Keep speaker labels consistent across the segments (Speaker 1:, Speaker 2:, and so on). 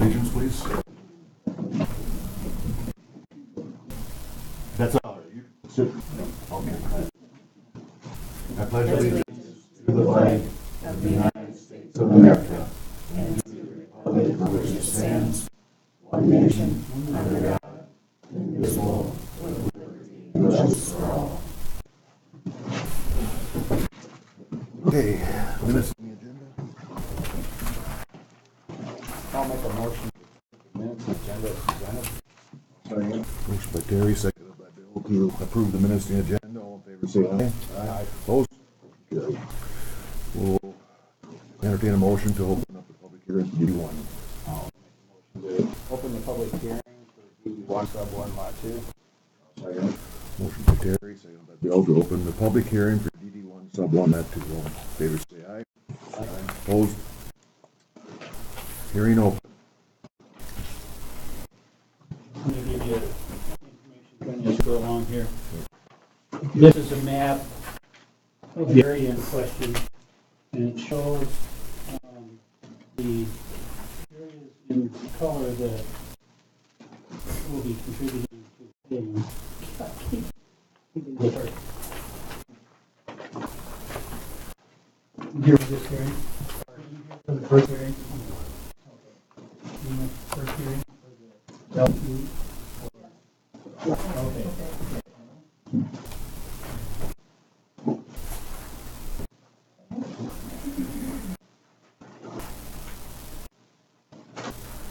Speaker 1: allegiance, please. That's all right. You sit. Okay. I pledge allegiance to the flag of the United States of America and to the republic for which it stands, one nation, under God, indivisible, with liberty and justice for all. Okay, minutes on the agenda.
Speaker 2: I'll make a motion to minutes and agenda as presented.
Speaker 1: Sorry. Motion by Terry, seconded by Bill to approve the minutes on the agenda. All in favor say aye.
Speaker 2: Aye.
Speaker 1: Opposed? Carried. We'll entertain a motion to open up the public hearing for DD1.
Speaker 2: I'll make a motion to open the public hearing for DD1 sub 1 lot 2.
Speaker 1: Second. Motion by Terry, seconded by Bill to open the public hearing for DD1 sub 1 lot 2. All in favor say aye.
Speaker 2: Aye.
Speaker 1: Opposed? Hearing open.
Speaker 3: I'm going to give you information as we go along here. This is a map of the area in question, and it shows the areas in color that will be contributing to paving. Here for this hearing? For the first hearing? Okay. First hearing for the LQ? Okay.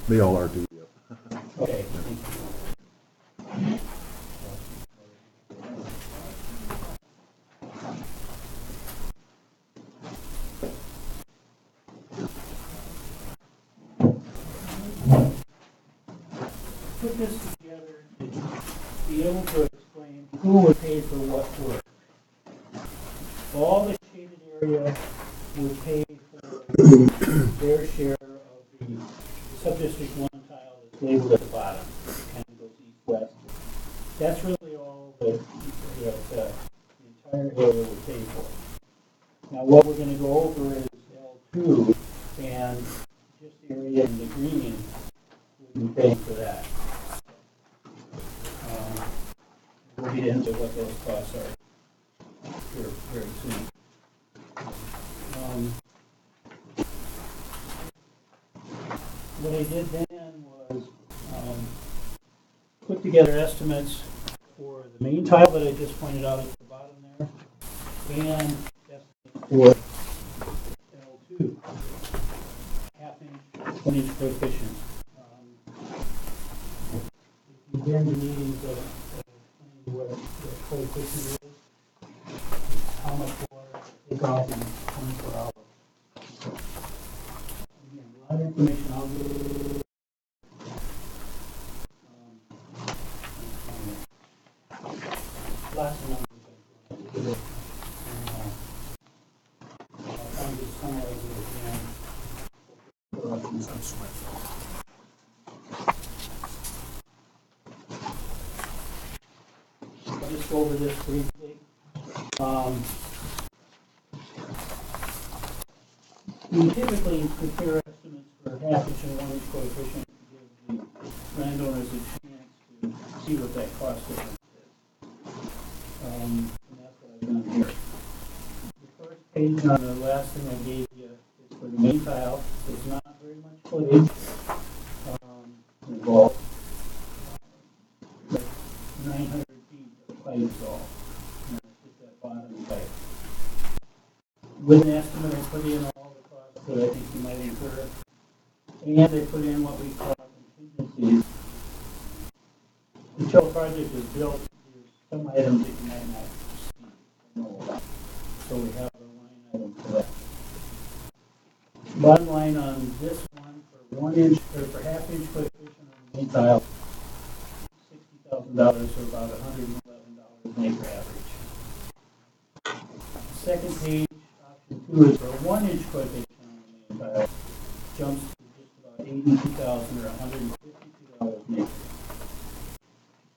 Speaker 1: They all are too. Yep.
Speaker 3: Okay. Put this together to be able to explain who would pay for what work. All the shaded area would pay for their share of the subdistrict 1 tile that's labeled at the bottom, kind of goes east-west. That's really all that the entire area would pay for. Now what we're going to go over is L2, and just the area in the green would be paying for that. We'll get into what those costs are here very soon. What I did then was put together estimates for the main tile that I just pointed out at the bottom there, and estimates for L2, half-inch, 1-inch coefficient. If you've been to meetings of what the coefficient is, how much water they take off in 24 hours. Again, a lot of information I'll give you. Lots of numbers I'll give you. I'll try and just summarize it again. I'll just go over this briefly. We typically prepare estimates for half-inch and 1-inch coefficient to give the landowners a chance to see what that cost difference is. And that's what I've done here. The first page on the last thing I gave you is for the main tile. There's not very much footage involved. Like 900 feet of pipe is all. And that's just that bottom pipe. With an estimate, I put in all the costs that I think you might incur, and I put in what we call contingencies. Until a project is built, there's some items that you might not see or know about. So we have a line item for that. Bottom line on this one, for 1-inch or for half-inch coefficient on the main tile, $60,000 or about $111 an acre average. Second page, option 2 is for a 1-inch coefficient on the main tile, jumps to just about $82,000 or $152 an acre.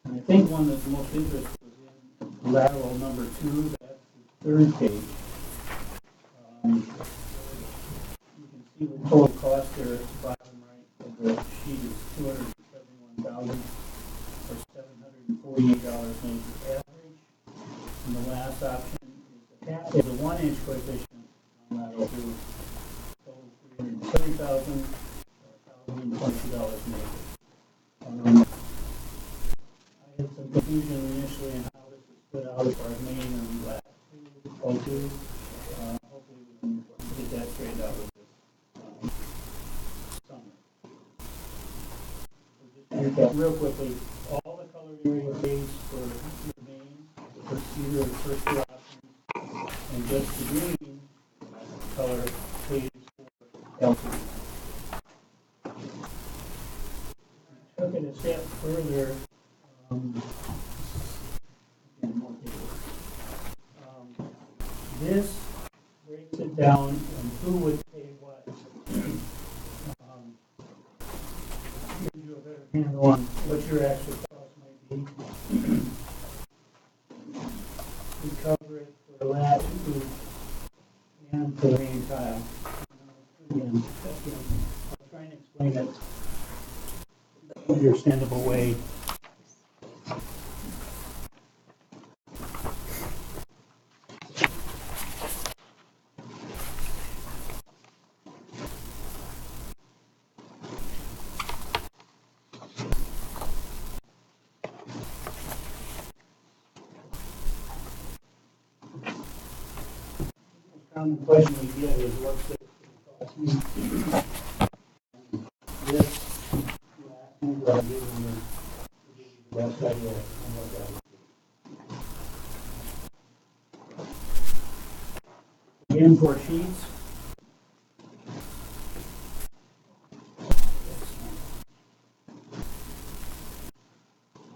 Speaker 3: And I think one that's the most interesting was in lateral number 2, that's the third page. You can see the total cost there at the bottom right of the sheet is $271,000 or $748 an acre average. And the last option is the half is a 1-inch coefficient on lateral 2, total $330,000 or $1,022 an acre. I had some confusion initially on how this is split out as far as main and lat 2, O2. Hopefully we can get that straightened out with this summary. So just to recap real quickly, all the colored area pays for your main, for either of the first two options, and just the green color pays for L2. Took it a step further. This breaks it down and who would pay what. Gives you a better handle on what your actual cost might be. We cover it for lat 2 and for the main tile. Again, I'm trying to explain it in an understandable way. Common question we get is what's it cost me? This last number I'm giving you will give you the best idea on what that would be. Again, for sheets.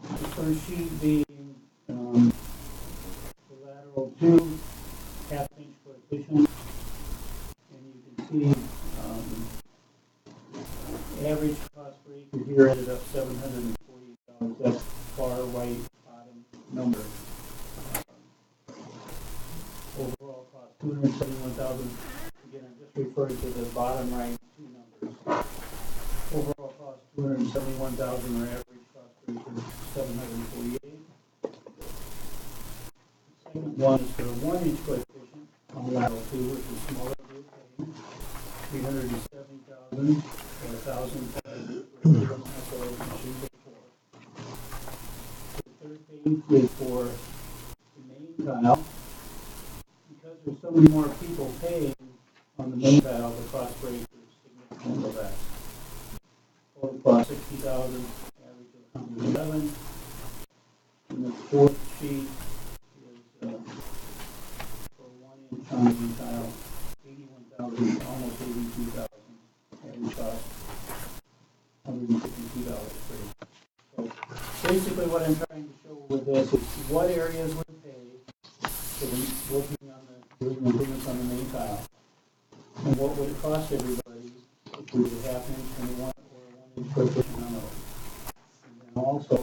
Speaker 3: The first sheet being the lateral 2 half-inch coefficient, and you can see average cost per acre here ended up $740. That's far right bottom number. Overall cost $271,000. Again, I'm just referring to the bottom right two numbers. Overall cost $271,000, or average cost per acre $748. The second one is for a 1-inch coefficient on lateral 2, which is smaller group A, $370,000 or $1,000 for the third page is for the main tile. Because there's so many more people paying on the main tile, the cost per acre is significantly less. Total cost $60,000, average of $111. And the fourth sheet is for 1-inch on the tile, $81,000, almost $82,000. Average cost $152 per acre. So basically, what I'm trying to show with this is what areas would pay for working on doing improvements on the main tile, and what would it cost everybody if we did a half-inch and a 1-inch coefficient on those. And then also,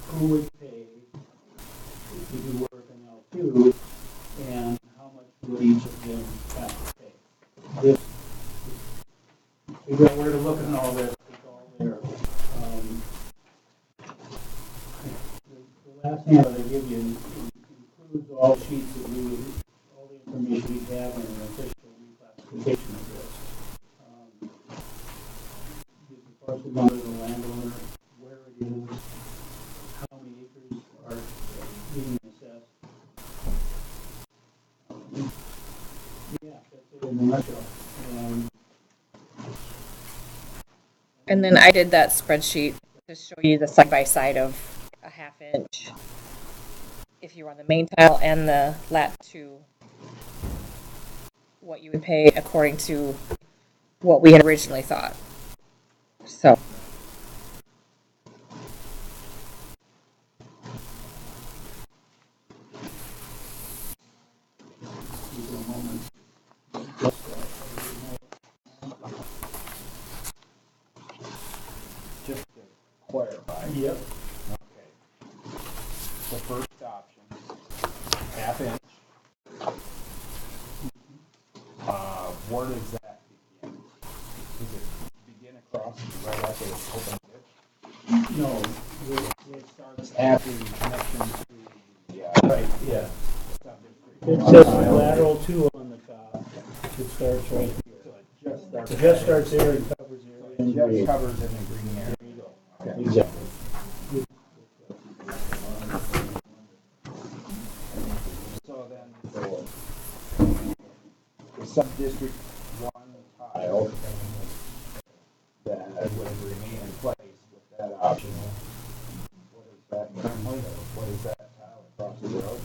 Speaker 3: who would pay if you do work in L2, and how much would each of them have to pay. This, figure out where to look in all this, it's all there. The last handout I give you includes all the sheets that we would, all the information we have in an official reclassification of this. Gives the parcel number, the landowner, where it is, how many acres are being assessed. Yeah, that's it in a nutshell.
Speaker 4: And then I did that spreadsheet to show you the side-by-side of a half-inch if you were on the main tile and the lat 2, what you would pay according to what we had originally thought. So.
Speaker 2: Just to clarify.
Speaker 3: Yep.
Speaker 2: Okay. The first option, half-inch. Where does that begin? Does it begin across right after the open ditch?
Speaker 3: No, it starts
Speaker 2: At the connection to the,
Speaker 3: right, yeah.
Speaker 2: subdistrict.
Speaker 3: It says lateral 2 on the top. It starts right here.
Speaker 2: So it just starts.
Speaker 3: It just starts there and covers the area.
Speaker 2: It just covers in the green area.
Speaker 3: There you go.
Speaker 2: Okay.
Speaker 3: Exactly.
Speaker 2: So then, the sub-district 1 tile that would remain in place with that option, what is that currently, or what is that tile across the road?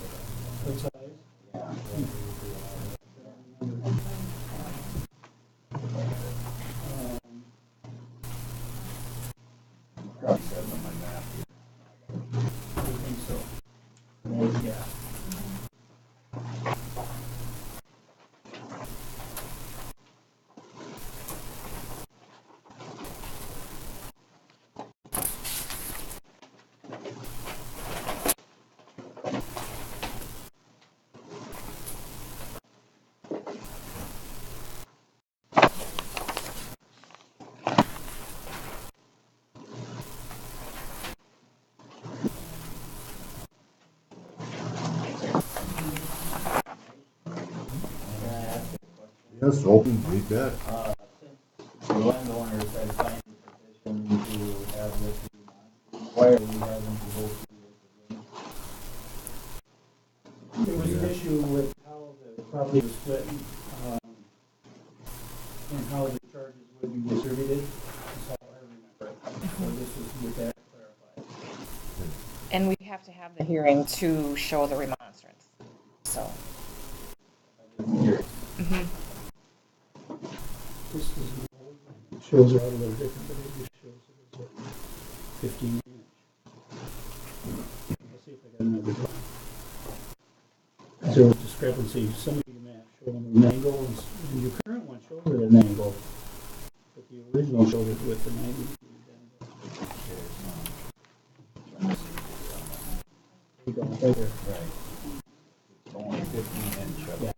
Speaker 3: What size?
Speaker 2: Yeah. Probably says on my map here.
Speaker 3: I think so. Yeah.
Speaker 1: Yes, open, read that.
Speaker 5: The landowner said sign the petition to have this remonstrated. Why are we having to go through this again?
Speaker 3: There was an issue with how the property was split, and how the charges would be distributed. That's how I remember it. So this is with that clarified.
Speaker 4: And we have to have the hearing to show the remonstrance, so. Mhm.
Speaker 3: This is an old one. It shows it out a little different, but it just shows it as a 15 inch. Let's see if I got another one. There was discrepancy. Some of your maps show them an angle, and your current one shows it an angle, but the original showed it with the 90 degree angle. There you go, right there.
Speaker 2: Right. It's only 15 inch of
Speaker 3: Yeah.
Speaker 2: it.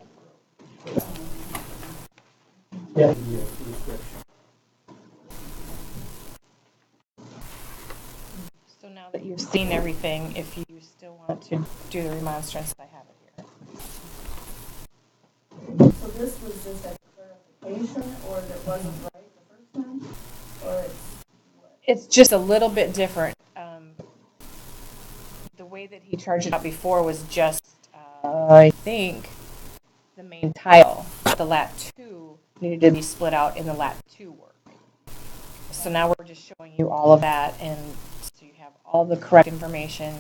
Speaker 3: Yeah. The description.
Speaker 4: So now that you've seen everything, if you still want to do the remonstrance, I have it here.
Speaker 6: So this was just a clarification, or that wasn't right the first time? Or it's what?
Speaker 4: It's just a little bit different. The way that he charged it out before was just, I think, the main tile. The lat 2 needed to be split out in the lat 2 work. So now we're just showing you all of that, and so you have all the correct information.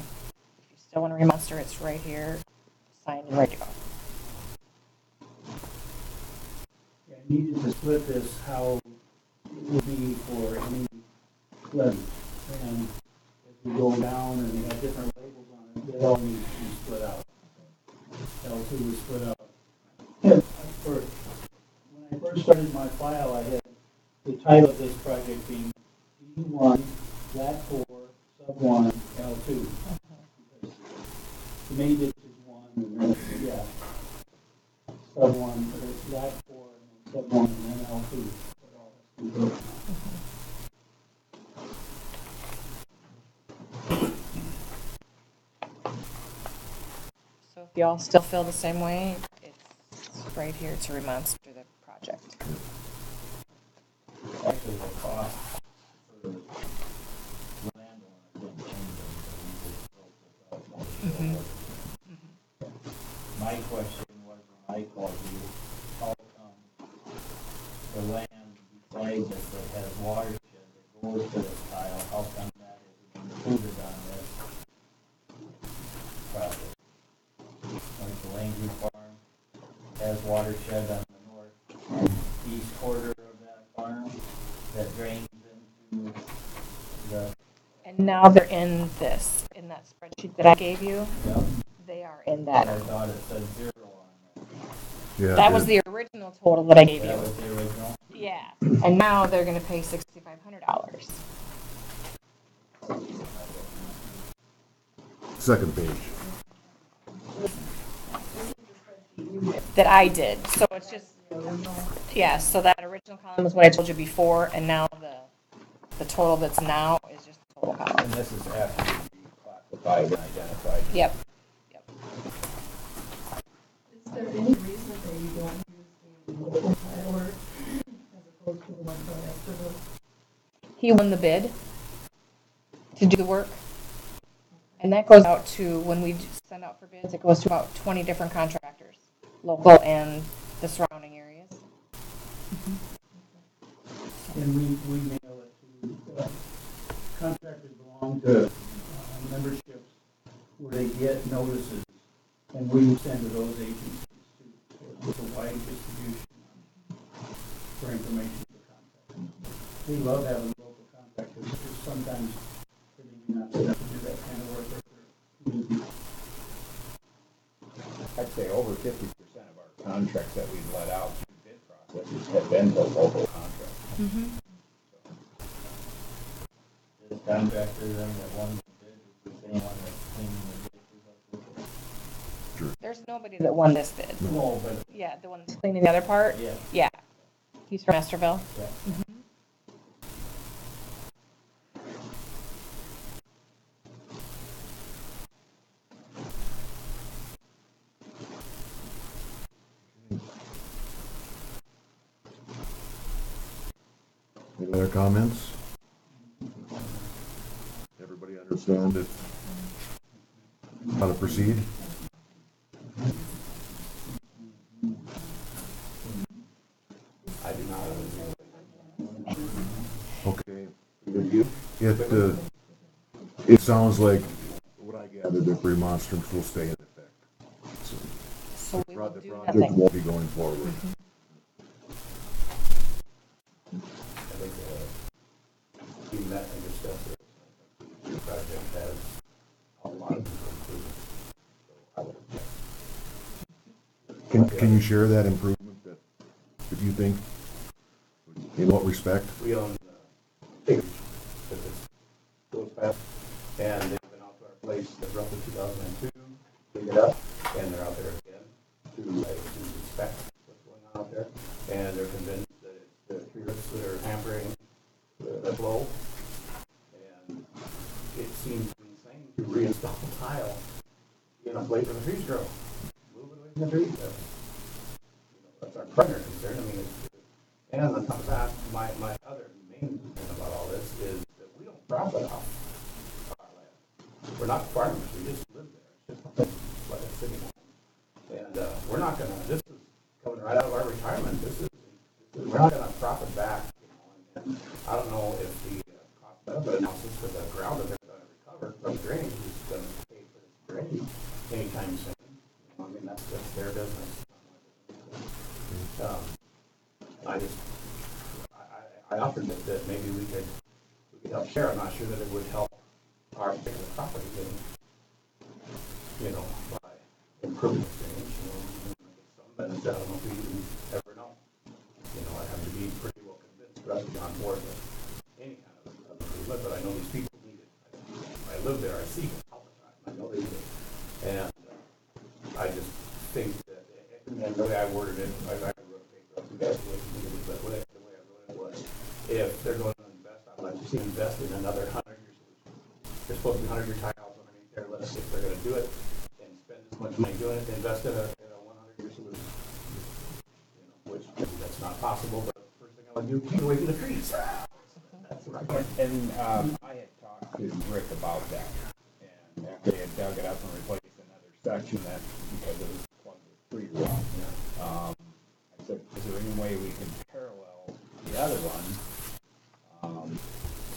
Speaker 4: If you still want to remonster, it's right here, signed and ready to go.
Speaker 3: Yeah, I needed to split this how it would be for any levy. And as we go down and they have different labels on it, they all need to be split out. L2 was split out. When I first started my file, I had the title of this project being D1, Lat 4, Sub 1, L2. Because the main ditch is 1, and then, yeah, Sub 1, but it's Lat 4, and then Sub 1, and then L2. But all has to be broken out.
Speaker 4: So if y'all still feel the same way, it's right here to remonster the project.
Speaker 5: Actually, the cost for the landowner didn't change anything. My question was, when I called you, how come the land beside this that has watershed that goes to this tile, how come that isn't included on this project? Like the Langley Farm has watershed on the northeast quarter of that farm that drains into the,
Speaker 4: And now they're in this, in that spreadsheet that I gave you.
Speaker 5: yep,
Speaker 4: They are in
Speaker 5: I
Speaker 4: that.
Speaker 5: thought it said 0 on
Speaker 1: Yeah.
Speaker 4: That was the original total that I gave
Speaker 5: that. That
Speaker 4: you.
Speaker 5: was the original?
Speaker 4: Yeah. And now they're going to pay $6,500.
Speaker 1: Second page.
Speaker 4: That I did. So it's just, yeah, so that original column is what I told you before, and now total that's now is just the total cost.
Speaker 2: And this is after you classified and identified.
Speaker 4: Yep.
Speaker 6: Is there any reason that you don't use the local tiler as opposed to the one from Westerville?
Speaker 4: He won the bid to do the work. And that goes out to, when we send out for bids, it goes to about 20 different contractors, local and the surrounding areas.
Speaker 3: And we mail it to, contractors belong to memberships where they get notices, and we send to those agencies too. So it's a wide distribution for information to contractors. We love having local contractors, because sometimes they may not set up to do that kind of work.
Speaker 2: I'd say over 50% of our contracts that we've let out through bid processes have been to local contracts.
Speaker 4: Mm-hmm.
Speaker 5: This contractor then that won the bid is the same one that's cleaning the ditches up.
Speaker 4: There's nobody that won this bid.
Speaker 5: No, but,
Speaker 4: Yeah, the one that's cleaning the other part?
Speaker 5: yeah,
Speaker 4: Yeah. He's from Masterville.
Speaker 5: yeah.
Speaker 1: Any other comments? Everybody understand it? How to proceed?
Speaker 2: I do not.
Speaker 1: Okay. It sounds like what I gathered, that remonstrance will stay in effect.
Speaker 4: So we will
Speaker 1: The
Speaker 4: do
Speaker 1: project
Speaker 4: nothing.
Speaker 1: won't be going forward.
Speaker 2: I think we met and discussed it. The project has a lot of improvements. So I would object.
Speaker 1: Can you share that improvement that you think, in what respect?
Speaker 2: We own figures that this goes past, and they've been out to our place since roughly 2002, cleaned it up, and they're out there again to inspect what's going on out there, and they're convinced that it's the tree roots that are hampering the flow, and it seems insane to reinstall tile in a place where the trees grow. Move it away from the trees. That's our primary concern. I mean, and on top of that, my other main concern about all this is that we don't profit off our land. We're not farmers, we just live there. It's just like a city home. And we're not gonna, this is coming right out of our retirement, we're not gonna profit back, and I don't know if the cost benefit analysis for the ground that they're gonna recover from drainage is gonna pay for this drainage anytime soon. I mean, that's their business. I offered that maybe we could help share. I'm not sure that it would help our particular property getting, by improving the drainage, some benefit. I don't know if we even ever know. I'd have to be pretty well convinced for us to be on board with any kind of improvement, but I know these people need it. I live there, I see it all the time, I know they need it. And I just think that, and the way I worded it, I wrote a paper up, you guys will need it, but the way I wrote it was, if they're going to invest, I'd like to see invest in another 100-year solution. There's supposed to be 100-year tiles underneath there, let us see if they're going to do it, and spend this much money doing it, invest in a 100-year solution. Which maybe that's not possible, but the first thing I would do, keep away from the trees. That's right.
Speaker 7: And I had talked to Rick about that, and after they had dug it up and replaced another section, that because it was plugged with tree rot. I said, is there any way we can parallel the other one,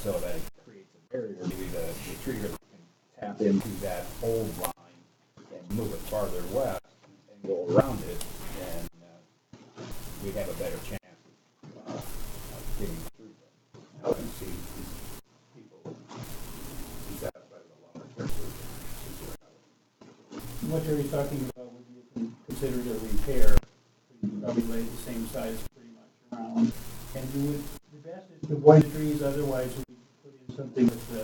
Speaker 7: so that it creates a barrier? Maybe the tree root can tap into that old line and move it farther west and go around it, and we'd have a better chance of getting through that.
Speaker 2: I would see these people be satisfied with a longer term solution.
Speaker 3: What Terry's talking about would be considered a repair. You can probably lay the same size pretty much around. And you would, the best is to avoid trees, otherwise we put in something with the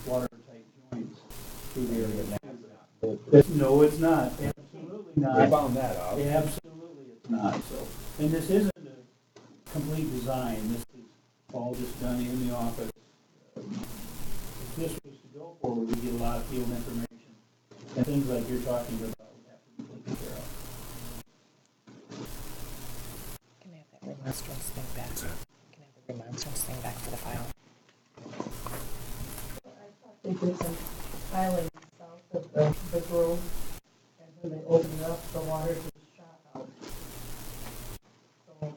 Speaker 3: watertight joints through the area. No, it's not. Absolutely not.
Speaker 7: We found that out.
Speaker 3: Absolutely it's not. So, and this isn't a complete design. This is all just done in the office forward, we get a lot of field information. And things like you're talking about would have to be taken care of.
Speaker 4: Can I have that remonstrance thing back? Can I have the remonstrance thing back for the file?
Speaker 6: I thought they did some tiling south of the grove, and when they opened it up, the water just shot out. So,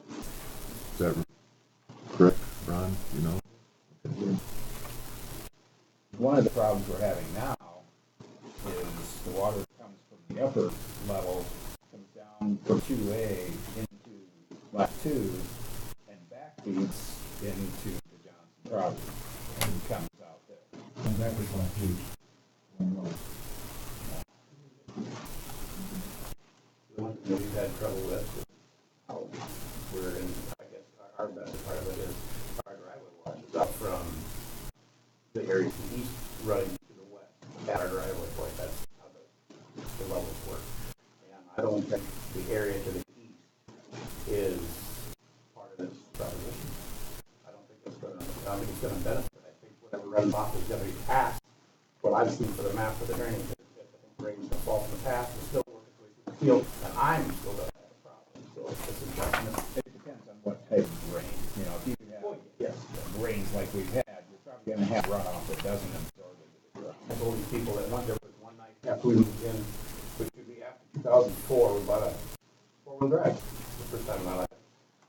Speaker 1: Is that correct, Ron? You know?
Speaker 7: One of the problems we're having now is the water that comes from the upper level comes down from 2A into lot 2 and backfeeds into the Johnson property and comes out there.
Speaker 1: And that was my huge.
Speaker 8: The one that we've had trouble with, we're in, I guess, our best part of it is our driveway washes up from the area to the east running to the west at our driveway point. That's how the levels work. And I don't think the area to the east is part of this proposition. I don't think it's going to benefit. I think whatever runs off is going to be past what I've seen for the map for the drainage. I think rain's going to fall from the past and still work its way through the field, and I'm still going to have a problem. So it's a judgment.
Speaker 7: It depends on what type of rain. You know, if you have rains like we've had, you're probably going to have runoff that doesn't absorb into the ground.
Speaker 8: I told these people that there was one night after we moved in, which would be after 2004, we bought a four-wheel drive the first time in my life,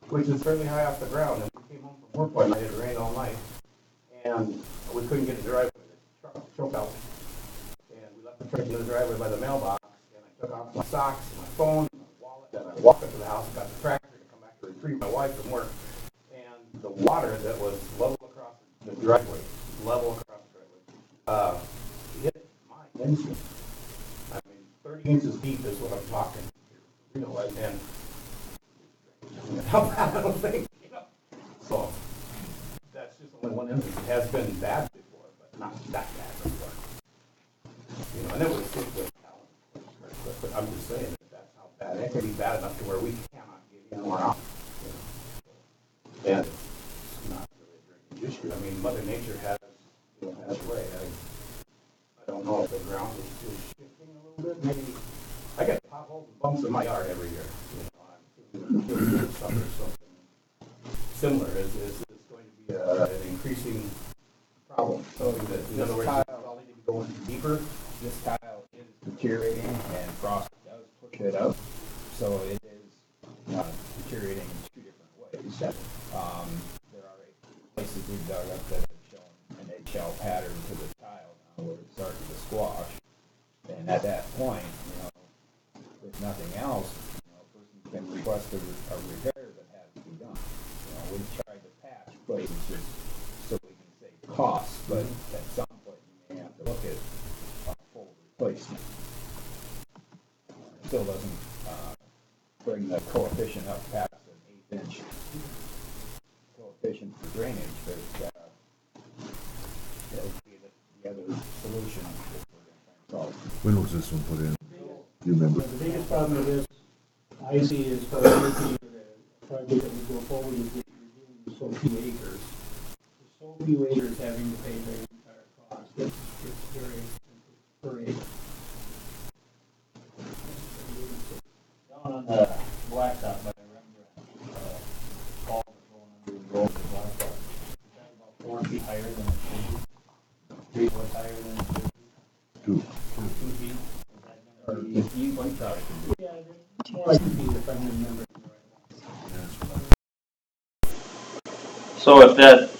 Speaker 8: which is fairly high off the ground. And we came home from work one night, it rained all night, and we couldn't get the driveway. The truck choked out. And we left the truck in the driveway by the mailbox, and I took off my socks, and my phone, and my wallet, and I walked up to the house, got the tractor to come back to retrieve my wife from work. And the water that was level across the driveway, hit my windshield. I mean, 30 inches deep is what I'm talking here. You know, and I don't think, you know. So that's just only one instance. It has been bad before, but not that bad before. You know, and it was with talent. But I'm just saying that that's how bad it can be bad enough to where we cannot get in or out. You know. And it's not really a drainage issue. I mean, Mother Nature has a way. I don't know if the ground is shifting a little bit. Maybe I get potholes and bumps in my yard every year. You know, I'm doing something similar. Is going to be an increasing problem. So in other words, I'll need to be going deeper.
Speaker 7: This tile is deteriorating and frost does push it up. So it is deteriorating in two different ways. There are places we've dug up that have shown an eggshell pattern to the tile now where it's starting to squash. And at that point, you know, if nothing else, you know, a person can request a repair that has to be done. You know, we've tried to patch places just so we can save costs, but at some point you may have to look at a full replacement. It still doesn't bring the coefficient up past an 1/8 inch coefficient for drainage, but that would be the other solution that we're going to try and solve.
Speaker 1: When was this one put in? Do you remember?
Speaker 3: The biggest problem with this, I see as far as the project that we go forward is that you're dealing with so few acres. With so few acres having to pay their entire cost, it's very expensive per acre.
Speaker 5: Down on the blacktop by the Rembrandt, culvert going under the road, the blacktop, is that about 4 feet higher than it should be? 3 foot higher than it should be?
Speaker 1: 2.
Speaker 5: 2 feet? Is that
Speaker 7: Or
Speaker 5: gonna be?
Speaker 7: if you want to
Speaker 3: Yeah, it's more like 2 feet if I remember it right.
Speaker 9: So if that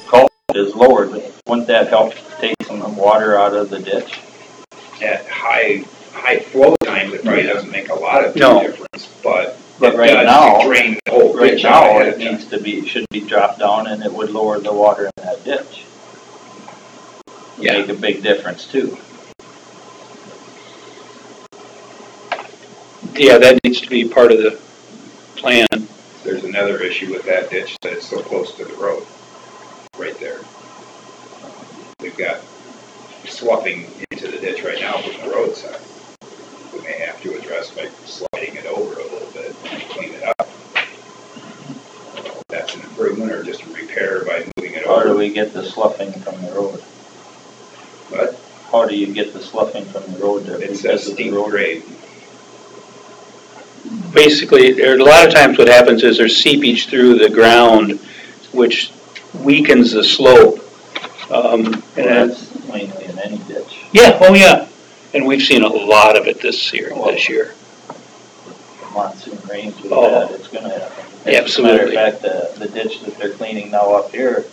Speaker 9: culvert is lowered, wouldn't that help take some water out of the ditch?
Speaker 2: At high flow times, it probably doesn't make a lot of difference, but it
Speaker 9: right
Speaker 2: does
Speaker 9: now,
Speaker 2: drain the whole
Speaker 9: right
Speaker 2: ditch out
Speaker 9: now,
Speaker 2: ahead
Speaker 9: it
Speaker 2: of time.
Speaker 9: needs to be, should be dropped down and it would lower the water in that ditch.
Speaker 2: Yeah.
Speaker 9: Make a big difference too.
Speaker 2: Yeah, that needs to be part of the plan. There's another issue with that ditch that it's so close to the road, right there. We've got sloughing into the ditch right now from the roadside. We may have to address by sliding it over a little bit and clean it up. That's an improvement or just a repair by moving it
Speaker 9: How do
Speaker 2: over.
Speaker 9: we get the sloughing from the road?
Speaker 2: But
Speaker 9: how do you get the sloughing from the road there?
Speaker 7: It's a
Speaker 9: Because of the
Speaker 7: steep
Speaker 9: road?
Speaker 7: grade.
Speaker 10: Basically, there, a lot of times what happens is there's seepage through the ground, which weakens the slope.
Speaker 9: Well,
Speaker 10: And
Speaker 9: that's mainly in any ditch.
Speaker 10: yeah, oh yeah, and we've seen a lot of it this year.
Speaker 9: Monsoon rains we've
Speaker 10: Oh.
Speaker 9: had, it's gonna happen. As a
Speaker 10: Absolutely.
Speaker 9: matter of fact, the ditch that they're cleaning now up here,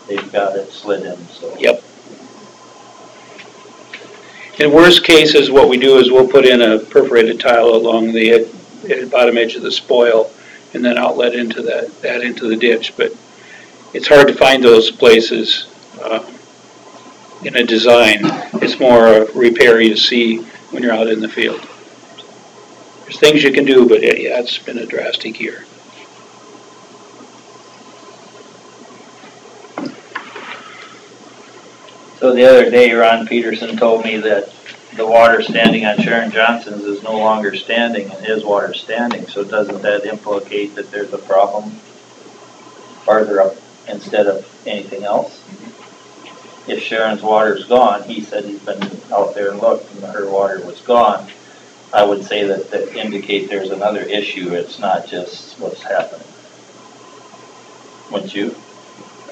Speaker 9: they've got it slid in, so.
Speaker 10: Yep. In worst cases, what we do is we'll put in a perforated tile along the bottom edge of the spoil and then outlet into that into the ditch. But it's hard to find those places in a design. It's more a repair you see when you're out in the field. There's things you can do, but yeah, it's been a drastic year.
Speaker 9: So the other day, Ron Peterson told me that the water standing on Sharon Johnson's is no longer standing and his water's standing. So doesn't that implicate that there's a problem farther up instead of anything else? If Sharon's water's gone, he said he's been out there and looked and her water was gone. I would say that indicate there's another issue. It's not just what's happening. Wouldn't you?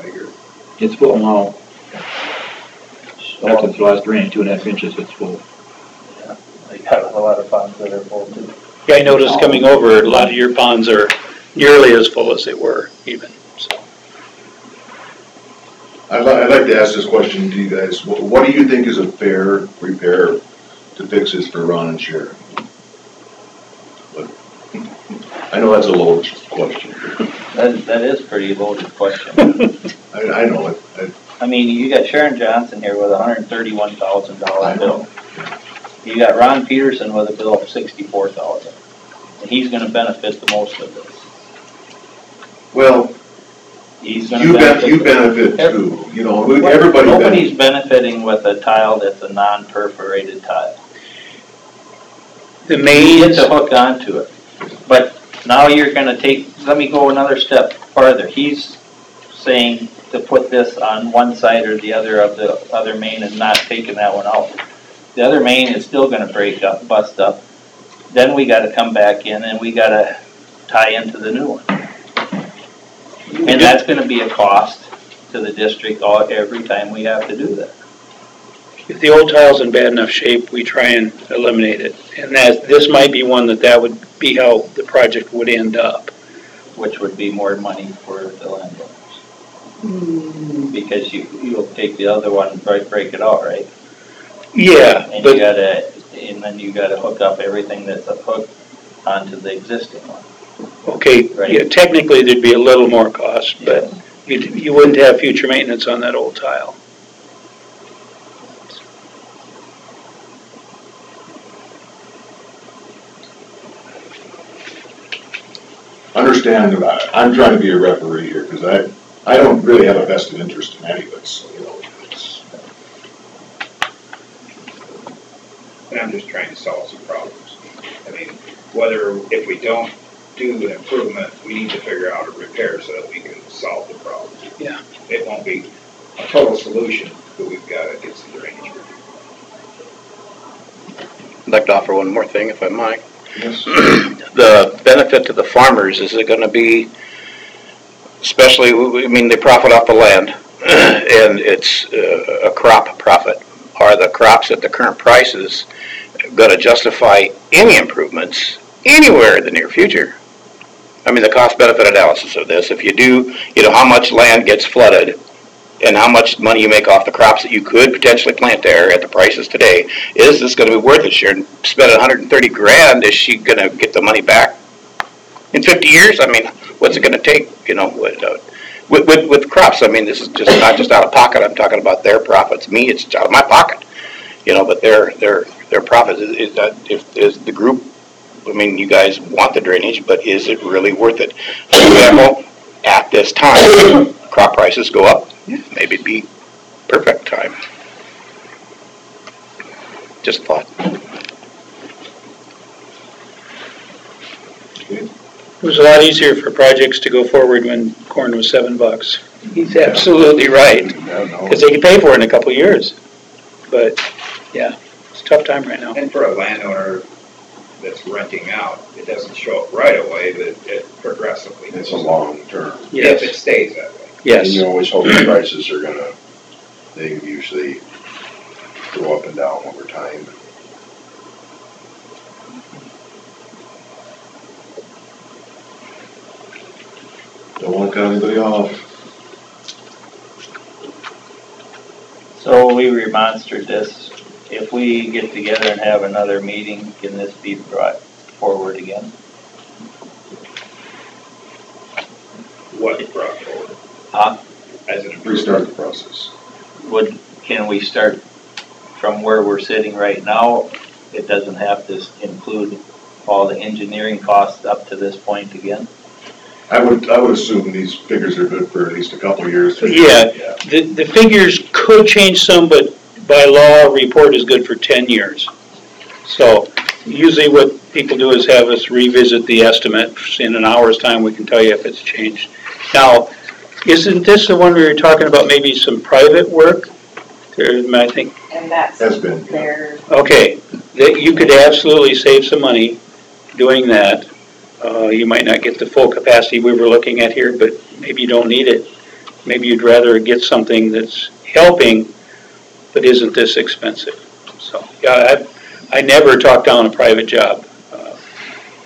Speaker 7: I agree.
Speaker 1: It's full now. After the last rain, 2.5 inches, it's full.
Speaker 9: Yeah, they got a lot of ponds that are full too.
Speaker 10: Yeah, I noticed coming over, a lot of your ponds are nearly as full as they were even, so.
Speaker 11: I'd like to ask this question to you guys. What do you think is a fair repair to fix this for Ron and Sharon? But I know that's a loaded question.
Speaker 9: That is a pretty loaded question.
Speaker 11: I know it.
Speaker 9: I mean, you got Sharon Johnson here with a $131,000
Speaker 11: I
Speaker 9: bill.
Speaker 11: know.
Speaker 9: You got Ron Peterson with a bill of $64,000. And he's gonna benefit the most of this.
Speaker 11: Well,
Speaker 9: He's gonna
Speaker 11: you
Speaker 9: benefit.
Speaker 11: benefit too. You know, everybody benefits.
Speaker 9: Nobody's benefiting with a tile that's a non-perforated tile.
Speaker 10: The
Speaker 9: You
Speaker 10: mains,
Speaker 9: get to hook onto it. But now you're gonna let me go another step farther. He's saying to put this on one side or the other of the other main and not taking that one out. The other main is still gonna break up, bust up. Then we gotta come back in and we gotta tie into the new one. And that's gonna be a cost to the district every time we have to do that.
Speaker 10: if the old tile's in bad enough shape, we try and eliminate it. And this might be one that would be how the project would end up.
Speaker 9: Which would be more money for the landowners. Because you'll take the other one, break it out, right?
Speaker 10: Yeah,
Speaker 9: And
Speaker 10: but
Speaker 9: then you gotta hook up everything that's hooked onto the existing one.
Speaker 10: okay,
Speaker 9: Right.
Speaker 10: yeah, technically there'd be a little more cost, but you wouldn't have future maintenance on that old tile.
Speaker 11: Understand that I'm trying to be a referee here because I don't really have a vested interest in any of it. So, you know,
Speaker 7: And I'm just trying to solve some problems. I mean, if we don't do an improvement, we need to figure out a repair so that we can solve the problem.
Speaker 10: Yeah.
Speaker 7: It won't be a total solution, but we've got to get some drainage.
Speaker 12: I'd like to offer one more thing, if I might.
Speaker 11: yes.
Speaker 12: The benefit to the farmers, is it gonna be, especially, I mean, they profit off the land, and it's a crop profit. Are the crops at the current prices gonna justify any improvements anywhere in the near future? I mean, the cost-benefit analysis of this, if you do, you know, how much land gets flooded, and how much money you make off the crops that you could potentially plant there at the prices today, is this gonna be worth it? Sharon spent $130,000, is she gonna get the money back in 50 years? I mean, what's it gonna take, you know, with crops? I mean, this is just not just out of pocket, I'm talking about their profits. Me, it's out of my pocket, you know, but their profits, is the group, I mean, you guys want the drainage, but is it really worth it? For example, at this time, crop prices go up, maybe it'd be perfect time. Just a thought.
Speaker 10: It was a lot easier for projects to go forward when corn was $7. He's absolutely right, because they could pay for it in a couple of years. But It's a tough time right now.
Speaker 7: And for a landowner that's renting out, it doesn't show up right away, but it progressively.
Speaker 11: It's a long term.
Speaker 7: If it stays that way.
Speaker 10: Yes.
Speaker 11: And you always hope the prices are gonna, they usually go up and down over time. Don't wanna cut anybody off.
Speaker 9: So we remonstrate this. If we get together and have another meeting, can this be brought forward again?
Speaker 7: What brought forward? As an
Speaker 11: Restart the process.
Speaker 9: Can we start from where we're sitting right now? It doesn't have to include all the engineering costs up to this point again?
Speaker 11: I would assume these figures are good for at least a couple of years.
Speaker 10: Yeah, the figures could change some, but by law, a report is good for 10 years. So usually what people do is have us revisit the estimate. In an hour's time, we can tell you if it's changed. Now, isn't this the one we were talking about, maybe some private work? I think.
Speaker 4: And that's
Speaker 11: Has been.
Speaker 4: their,
Speaker 10: Okay, that you could absolutely save some money doing that. You might not get the full capacity we were looking at here, but maybe you don't need it. Maybe you'd rather get something that's helping, but isn't this expensive. So, yeah, I never talk down a private job.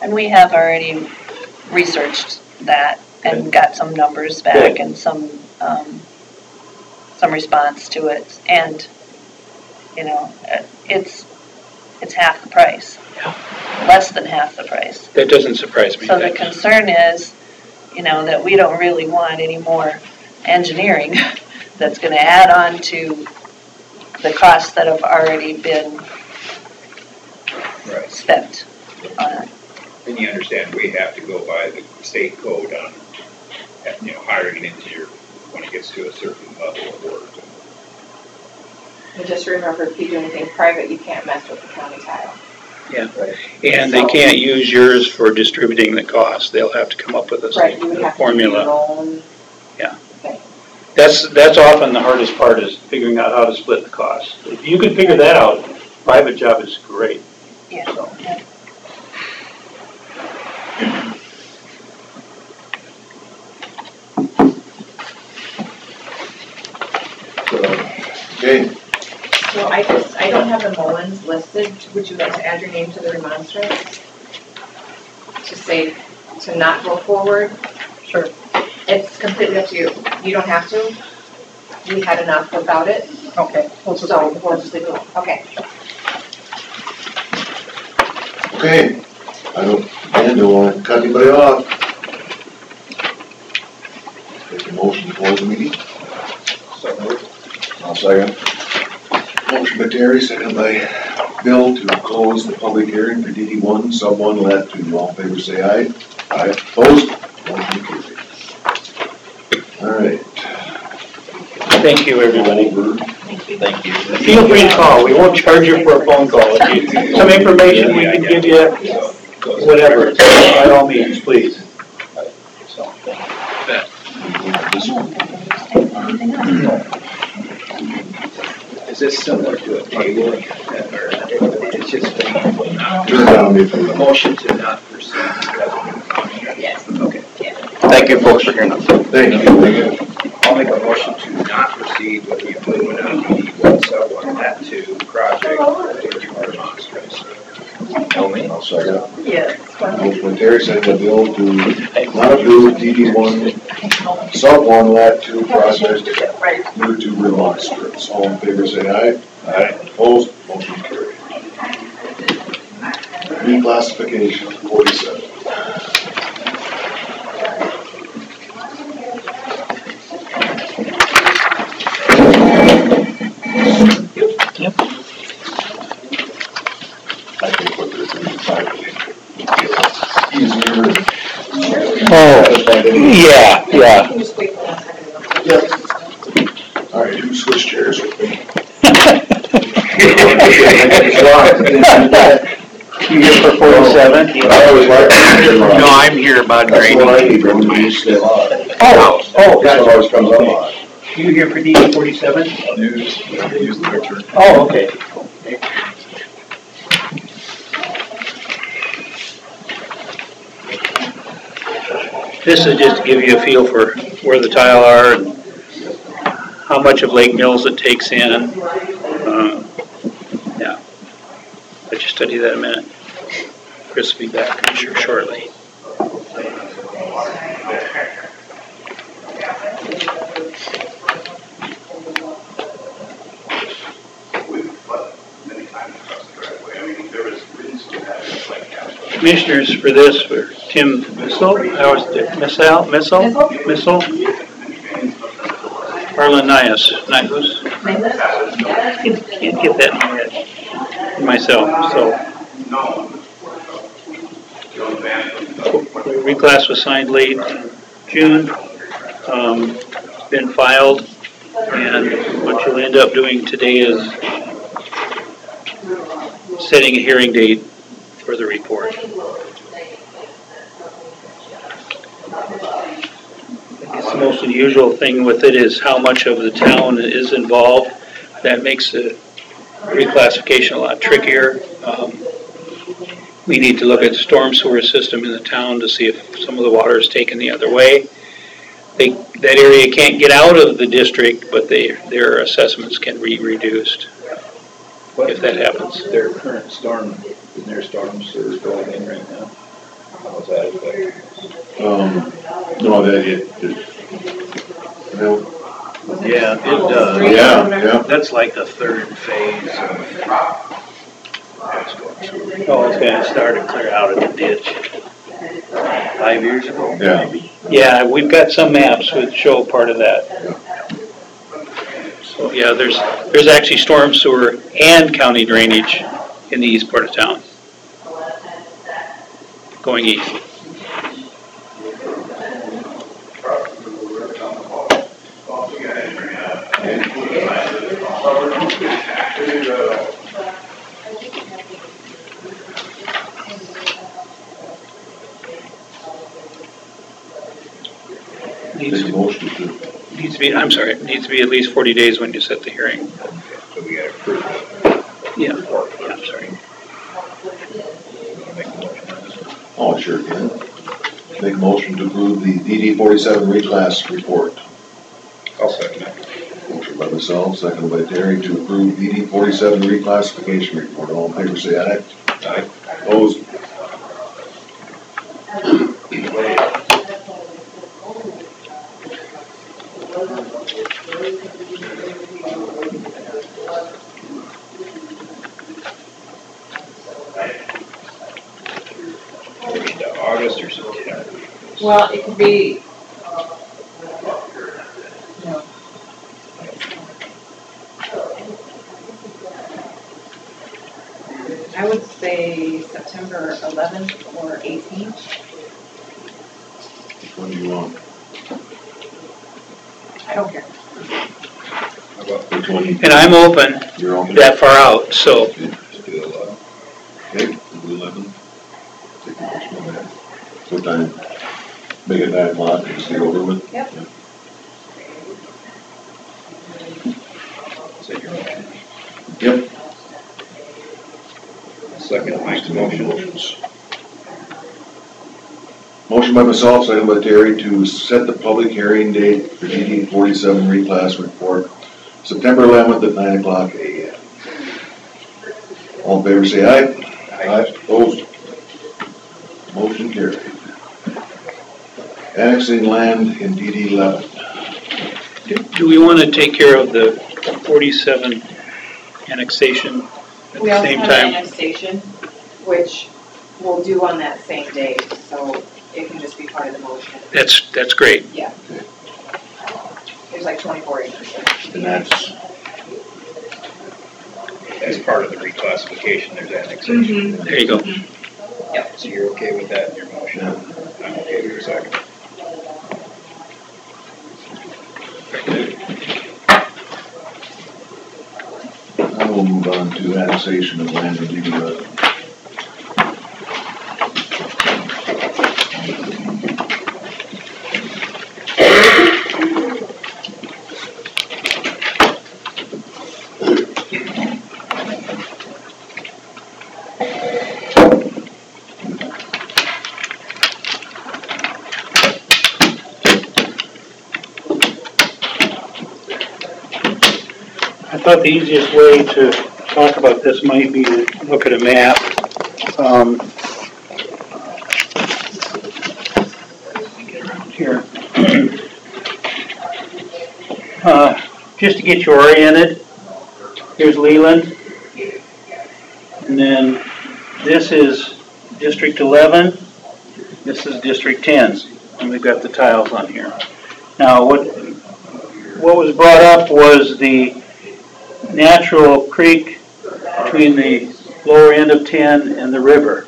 Speaker 6: And we have already researched that and got some numbers back and some response to it. And, you know, it's half the price. Less than half the price.
Speaker 10: That doesn't surprise me.
Speaker 6: So the concern is, you know, that we don't really want any more engineering that's going to add on to the costs that have already been spent on it.
Speaker 7: And you understand, we have to go by the state code on, you know, hiring an engineer when it gets to a certain level of work.
Speaker 4: and just remember, if you do anything private, you can't mess with the county tile.
Speaker 10: Yeah, and they can't use yours for distributing the cost. They'll have to come up with
Speaker 4: Right, you would
Speaker 10: a
Speaker 4: have to do your
Speaker 10: formula.
Speaker 4: own.
Speaker 10: Yeah.
Speaker 4: thing.
Speaker 10: That's often the hardest part, is figuring out how to split the cost. If you can figure that out, private job is great.
Speaker 6: Yeah.
Speaker 10: So.
Speaker 11: Okay,
Speaker 4: So I don't have the Mullins listed. Would you like to add your name to the remonstrance? To say, to not go forward?
Speaker 6: Sure.
Speaker 4: It's completely up to you. You don't have to. We had enough about it.
Speaker 6: Okay.
Speaker 4: So we'll just leave it alone. Okay.
Speaker 11: okay. I don't want to cut anybody off. Take a motion to close the meeting.
Speaker 7: So moved.
Speaker 11: I'll second. Motion by Terry, second by Bill to close the public hearing for DD1, sub 1, lat 2. All in favor say aye. Aye. Opposed? Motion carried. All right.
Speaker 10: Thank you, everybody.
Speaker 9: Thank you.
Speaker 10: Feel free to call. We won't charge you for a phone call. If you, some information we can give you, whatever. By all means, please. So,
Speaker 7: Is this similar to a table, or it's just
Speaker 11: Turn down if you
Speaker 7: a motion to not proceed?
Speaker 4: Yes.
Speaker 7: Okay.
Speaker 12: Thank you, folks, for hearing us.
Speaker 11: Thank you.
Speaker 7: I'll make a motion to not proceed with the improvement of the 1 sub 1 lat 2 project due to remonstrance.
Speaker 11: I'll second.
Speaker 6: Yes.
Speaker 11: Motion by Terry, second by Bill to not approve DD1, sub 1, lat 2 project due to remonstrance. All in favor say aye. Aye. Opposed? Motion carried. Reclassification 47. I can put this in the side. Easier.
Speaker 10: yeah.
Speaker 4: You can just wait for 1 second.
Speaker 11: Yep. All right, who switched chairs with me?
Speaker 10: You here for 47?
Speaker 11: I always like to.
Speaker 10: No, I'm here about
Speaker 11: That's
Speaker 10: grading.
Speaker 11: what I need, when you stay on.
Speaker 10: Oh,
Speaker 11: That's what always comes up on.
Speaker 10: You here for DD 47?
Speaker 11: Use the picture.
Speaker 10: Oh, okay. This is just to give you a feel for where the tile are and how much of Lake Mills it takes in. Yeah. Let you study that a minute. Chris will be back, I'm sure, shortly. Commissioners for this were Tim Missile, Harlan Nias. Who's? Can't get that in my head. Myself, so. The reclass was signed late in June, been filed, and what you'll end up doing today is setting a hearing date for the report. I guess the most unusual thing with it is how much of the town is involved. That makes the reclassification a lot trickier. We need to look at the storm sewer system in the town to see if some of the water is taken the other way. That area can't get out of the district, but their assessments can be reduced if that happens.
Speaker 7: Their current storm, their storm sewer is going in right now. How's that affect?
Speaker 11: No, that no.
Speaker 13: Yeah, it does.
Speaker 11: Yeah.
Speaker 13: That's like the third phase of.
Speaker 10: Oh, okay.
Speaker 13: Started clear out of the ditch 5 years ago.
Speaker 11: Yeah.
Speaker 10: Yeah, we've got some maps that show part of that. So yeah, there's actually storm sewer and county drainage in the east part of town, going east. Needs to be, I'm sorry, it needs to be at least 40 days when you set the hearing.
Speaker 7: So we gotta approve it.
Speaker 10: Yeah, I'm sorry.
Speaker 7: Make a motion on this one.
Speaker 11: Oh, sure can. Make a motion to approve the DD 47 reclass report.
Speaker 7: I'll second it.
Speaker 11: Motion by myself, seconded by Terry to approve DD 47 reclassification report. All in favor, say aye.
Speaker 7: Aye.
Speaker 11: Opposed?
Speaker 7: Into August or September.
Speaker 6: Well, it could be, I would say September 11th or 18th.
Speaker 11: Which one do you want?
Speaker 6: I don't care.
Speaker 7: How about
Speaker 11: Which one?
Speaker 10: And I'm open
Speaker 11: You're open?
Speaker 10: that far out, so
Speaker 11: Okay,
Speaker 7: let's do 11?
Speaker 11: okay, we'll do 11. Take your motion on that. What time? Make it 9 o'clock, and just get over with?
Speaker 6: Yep.
Speaker 7: Is that your motion?
Speaker 11: Yep.
Speaker 7: Second, Mike's motion.
Speaker 11: Motion by myself, second by Terry, to set the public hearing date for DD 47 reclass report, September 11th at 9 o'clock a.m. All in favor, say aye. Aye. Opposed? Motion carried. Annexing land in DD 11.
Speaker 10: do we want to take care of the 47 annexation at
Speaker 14: We
Speaker 10: the
Speaker 14: also
Speaker 10: same
Speaker 14: have an
Speaker 10: time?
Speaker 14: annexation, which we'll do on that same day, so it can just be part of the motion.
Speaker 10: That's great.
Speaker 14: Yeah. There's like 24 acres.
Speaker 11: And that's,
Speaker 7: As part of the reclassification, there's annexation.
Speaker 10: There you go.
Speaker 14: Yep.
Speaker 7: So you're okay with that in your motion? I'm okay with your second.
Speaker 11: I will move on to annexation of land in DD 11.
Speaker 10: thought the easiest way to talk about this might be to look at a map. Get around here. Just to get you oriented, here's Leland. And then this is District 11. This is District 10. And we've got the tiles on here. Now, what was brought up was the natural creek between the lower end of 10 and the river.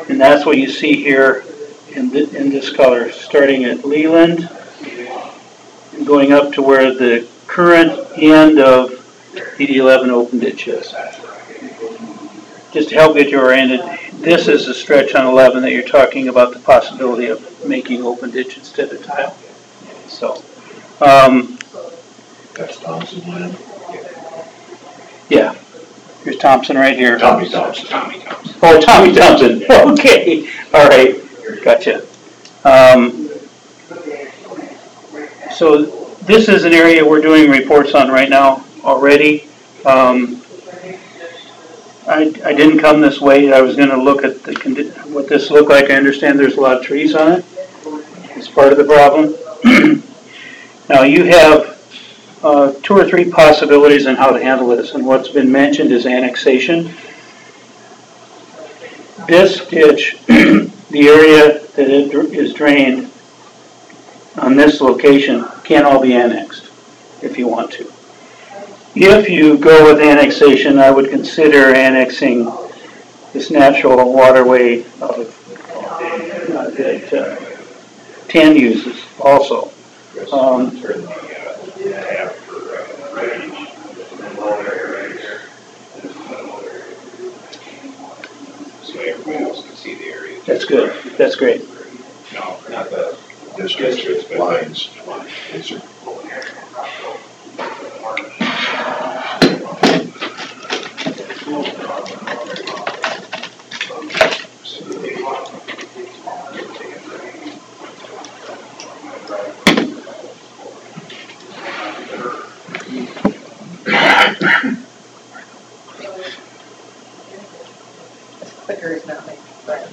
Speaker 10: And that's what you see here in this color, starting at Leland and going up to where the current end of DD11 open ditch is. Just to help get you oriented, this is the stretch on 11 that you're talking about the possibility of making open ditch instead of tile. So,
Speaker 11: That's Thompson land.
Speaker 10: yeah. Here's Thompson right here.
Speaker 11: Tommy Thompson.
Speaker 10: Oh, Tommy Thompson. Okay. All right. Gotcha. So this is an area we're doing reports on right now already. I didn't come this way. I was going to look at what this looked like. I understand there's a lot of trees on it. It's part of the problem. Now you have 2 or 3 possibilities on how to handle this, and what's been mentioned is annexation. This ditch, the area that is drained on this location, can all be annexed if you want to. If you go with annexation, I would consider annexing this natural waterway that 10 uses also.
Speaker 7: So everyone else can see the area.
Speaker 10: That's good. That's great.
Speaker 7: No, not the
Speaker 11: Districts,
Speaker 7: but
Speaker 11: lines. Yes, sir.
Speaker 6: Clicker is not making sense.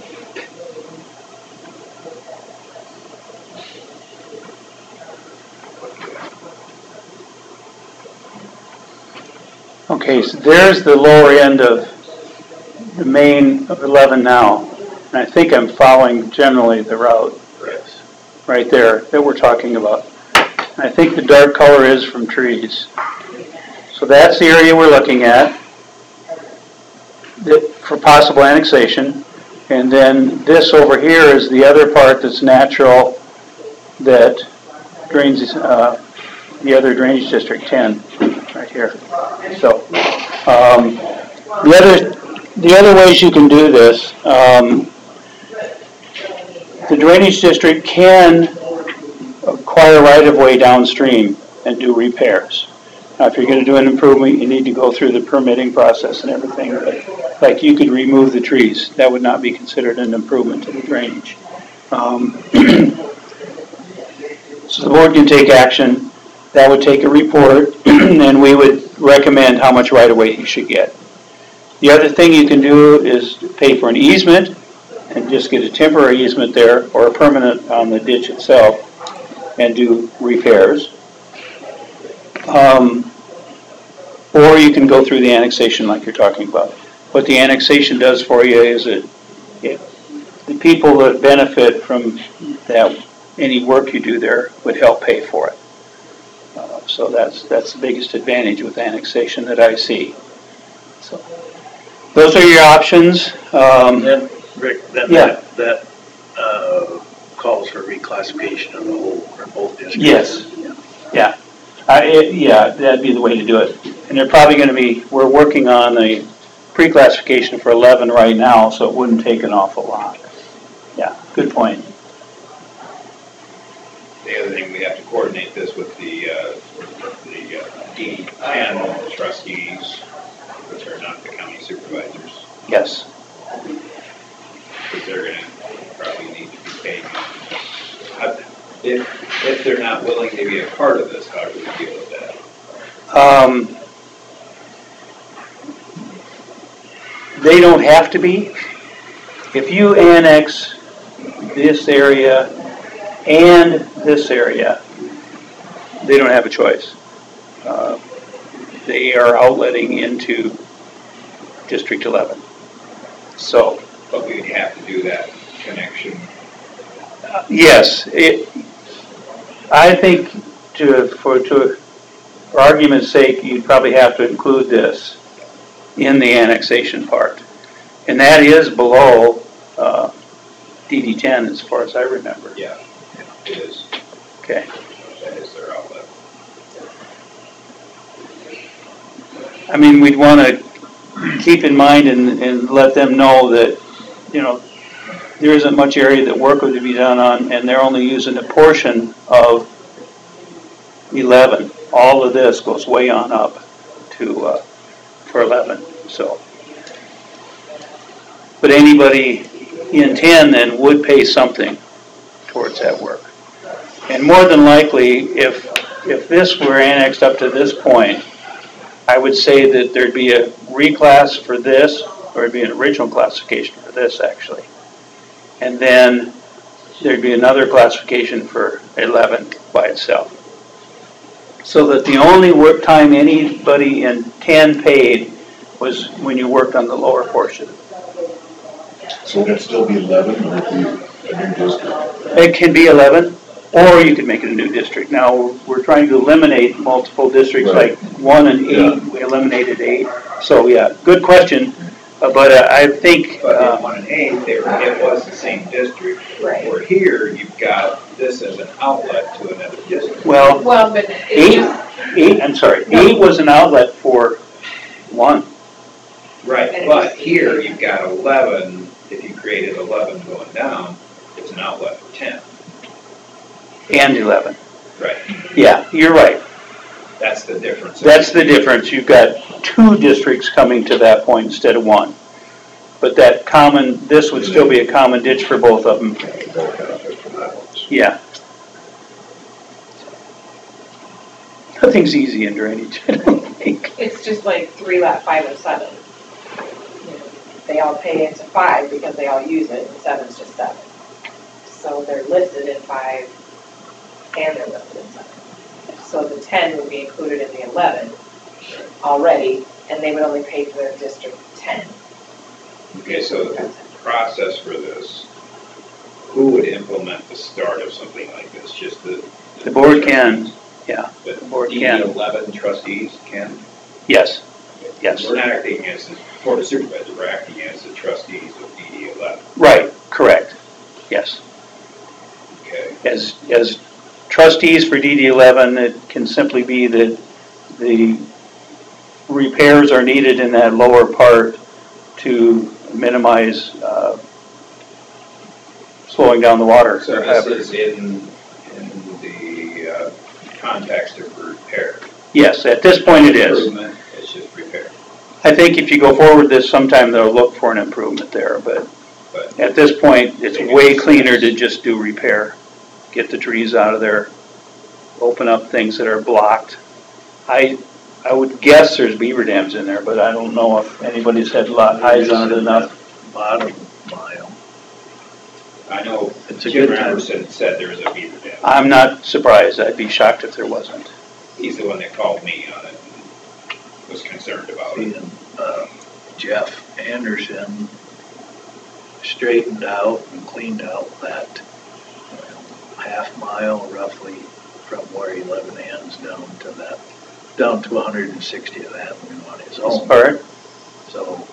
Speaker 10: Okay, so there's the lower end of the main of 11 now. And I think I'm following generally the route right there that we're talking about. And I think the dark color is from trees. So that's the area we're looking at for possible annexation. And then this over here is the other part that's natural that drains the other drainage district 10 right here. So the other ways you can do this, the drainage district can acquire right-of-way downstream and do repairs. Now, if you're going to do an improvement, you need to go through the permitting process and everything. But, like, you could remove the trees. That would not be considered an improvement to the drainage. So the board can take action. That would take a report, and we would recommend how much right-of-way you should get. The other thing you can do is pay for an easement and just get a temporary easement there or a permanent on the ditch itself and do repairs. Or you can go through the annexation like you're talking about. What the annexation does for you is that the people that benefit from that, any work you do there, would help pay for it. So that's the biggest advantage with annexation that I see. So those are your options.
Speaker 13: Rick,
Speaker 10: Yeah.
Speaker 13: that calls for reclassification of the whole, or both districts.
Speaker 10: Yes. Yeah. Yeah, that'd be the way to do it. And they're probably going to be, we're working on a pre-classification for 11 right now, so it wouldn't take an awful lot. Yeah, good point.
Speaker 7: the other thing, we have to coordinate this with the D10 trustees, which are not the county supervisors.
Speaker 10: Yes.
Speaker 7: Because they're gonna probably need to be paid. If they're not willing to be a part of this, how do we deal with that?
Speaker 10: they don't have to be. If you annex this area and this area, they don't have a choice. They are outletting into District 11. So.
Speaker 7: But we'd have to do that connection.
Speaker 10: Yes, I think for argument's sake, you'd probably have to include this in the annexation part. And that is below DD10 as far as I remember.
Speaker 7: Yeah, it is.
Speaker 10: Okay.
Speaker 7: That is their outlet.
Speaker 10: I mean, we'd want to keep in mind and let them know that, you know, there isn't much area that work would be done on, and they're only using a portion of 11. All of this goes way on up to for 11. So, but anybody in 10 then would pay something towards that work. And more than likely, if this were annexed up to this point, I would say that there'd be a reclass for this, or it'd be an original classification for this actually. And then there'd be another classification for 11 by itself. So that the only work time anybody in 10 paid was when you worked on the lower portion.
Speaker 11: So would it still be 11 or would it be a new district?
Speaker 10: It can be 11, or you could make it a new district. Now, we're trying to eliminate multiple districts,
Speaker 11: Right.
Speaker 10: like 1 and 8, we eliminated 8. So, yeah, good question, but I think...
Speaker 7: But in 1 and 8, it was the same district.
Speaker 14: Right.
Speaker 7: Where here, you've got this as an outlet to another district.
Speaker 10: Well,
Speaker 14: but it's
Speaker 10: 8 was an outlet for 1.
Speaker 7: Right, but here, you've got 11, if you created 11 going down, it's an outlet for 10.
Speaker 10: And 11.
Speaker 7: Right.
Speaker 10: Yeah, you're right.
Speaker 7: That's the difference.
Speaker 10: That's the difference. You've got 2 districts coming to that point instead of 1. But that common, this would still be a common ditch for both of them. Yeah. Nothing's easy in drainage, I don't think.
Speaker 14: It's just like 3 lot 5 and 7. They all pay into 5 because they all use it, and 7's just 7. So they're listed in 5 and they're listed in 7. So the 10 would be included in the 11 already, and they would only pay for their district 10.
Speaker 7: Okay, so the process for this, who would implement the start of something like this? Just the
Speaker 10: board can, yeah.
Speaker 7: The
Speaker 10: board can.
Speaker 7: DD11 trustees can?
Speaker 10: Yes. Yes.
Speaker 7: We're not acting as the Board of Supervisors, we're acting as the trustees of DD11.
Speaker 10: Right, correct. Yes.
Speaker 7: Okay.
Speaker 10: As trustees for DD11, it can simply be that the repairs are needed in that lower part to minimize slowing down the water.
Speaker 7: So this is in the context of repair.
Speaker 10: Yes, at this point it is.
Speaker 7: Improvement, it's just repair.
Speaker 10: I think if you go forward this, sometime they'll look for an improvement there, but at this point, it's way cleaner to just do repair. Get the trees out of there, open up things that are blocked. I would guess there's beaver dams in there, but I don't know if anybody's had eyes on it enough.
Speaker 13: Bottom mile.
Speaker 7: I know
Speaker 10: It's a
Speaker 7: Jim
Speaker 10: good time.
Speaker 7: Anderson said there was a beaver dam.
Speaker 10: I'm not surprised. I'd be shocked if there wasn't.
Speaker 7: He's the one that called me on it and was concerned about it.
Speaker 13: Seeing, Jeff Anderson straightened out and cleaned out that half mile roughly from where 11 ends down to 160th Avenue on his own.
Speaker 10: Part.
Speaker 13: So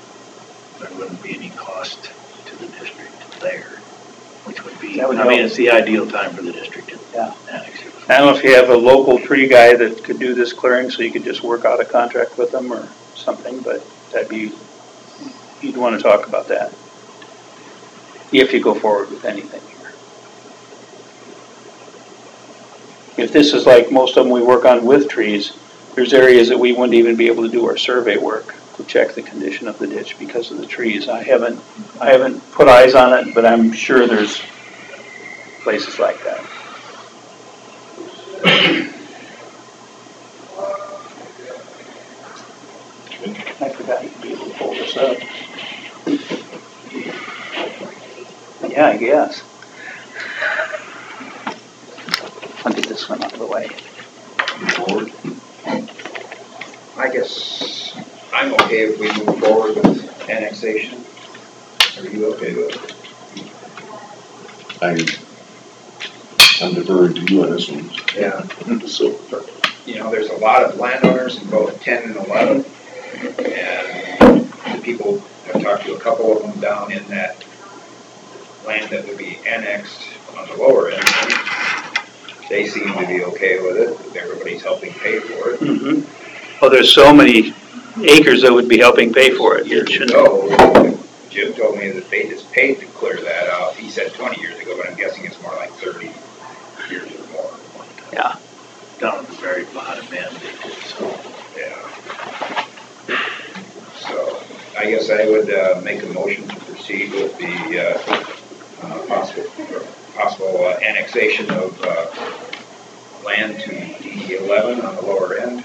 Speaker 13: there wouldn't be any cost to the district there, which would be,
Speaker 10: That would
Speaker 13: I mean,
Speaker 10: help.
Speaker 13: it's the ideal time for the district to
Speaker 10: Yeah.
Speaker 13: annex it.
Speaker 10: I don't know if you have a local tree guy that could do this clearing, so you could just work out a contract with them or something, but you'd want to talk about that if you go forward with anything here. If this is like most of them we work on with trees, there's areas that we wouldn't even be able to do our survey work to check the condition of the ditch because of the trees. I haven't put eyes on it, but I'm sure there's places like that. I forgot you'd be able to pull this up. Yeah, I guess. I'll get this one out of the way.
Speaker 11: Forward.
Speaker 7: I guess I'm okay if we move forward with annexation. Are you okay with it?
Speaker 11: I'm deferring to you on this one.
Speaker 7: Yeah.
Speaker 11: So,
Speaker 7: You know, there's a lot of landowners in both 10 and 11, and the people, I've talked to a couple of them down in that land that would be annexed on the lower end. They seem to be okay with it, everybody's helping pay for it.
Speaker 10: Mm-hmm. Oh, there's so many acres that would be helping pay for it.
Speaker 7: Years ago, Jim told me that they just paid to clear that out. He said 20 years ago, but I'm guessing it's more like 30 years or more.
Speaker 10: Yeah.
Speaker 13: Down at the very bottom end, they did so.
Speaker 7: Yeah. So I guess I would make a motion to proceed with the possible annexation of land to DD11 on the lower end,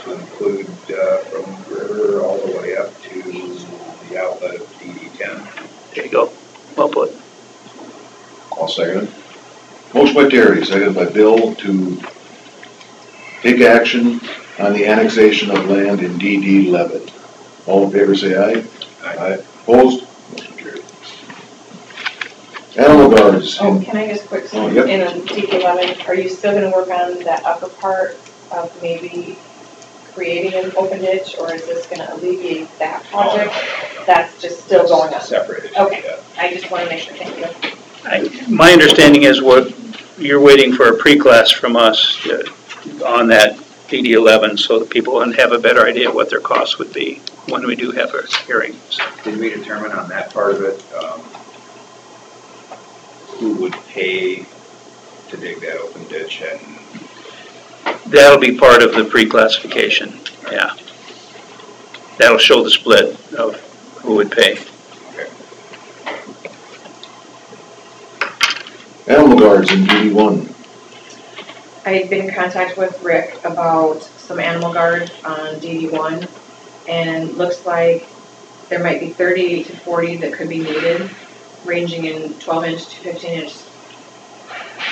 Speaker 7: to include from the river all the way up to the outlet of DD10.
Speaker 10: There you go. Well put.
Speaker 11: I'll second it. Motion by Terry, seconded by Bill to take action on the annexation of land in DD 11. All in favor say aye. Aye. Opposed? Motion carried. Animal guards.
Speaker 14: Oh, can I just quick,
Speaker 11: Yep.
Speaker 14: in DD11, are you still gonna work on that upper part of maybe creating an open ditch, or is this gonna alleviate that project? That's just still going on?
Speaker 7: Separated.
Speaker 14: Okay,
Speaker 7: Yeah.
Speaker 14: I just wanna make sure, thank you.
Speaker 10: My understanding is what you're waiting for a pre-class from us on that DD11 so that people can have a better idea what their costs would be when we do have our hearings.
Speaker 7: Did we determine on that part of it, who would pay to dig that open ditch? And
Speaker 10: That'll be part of the pre-classification, yeah. That'll show the split of who would pay.
Speaker 7: okay.
Speaker 11: Animal guards in DD1.
Speaker 14: I had been in contact with Rick about some animal guard on DD1, and looks like there might be 38 to 40 that could be needed, ranging in 12-inch to 15-inch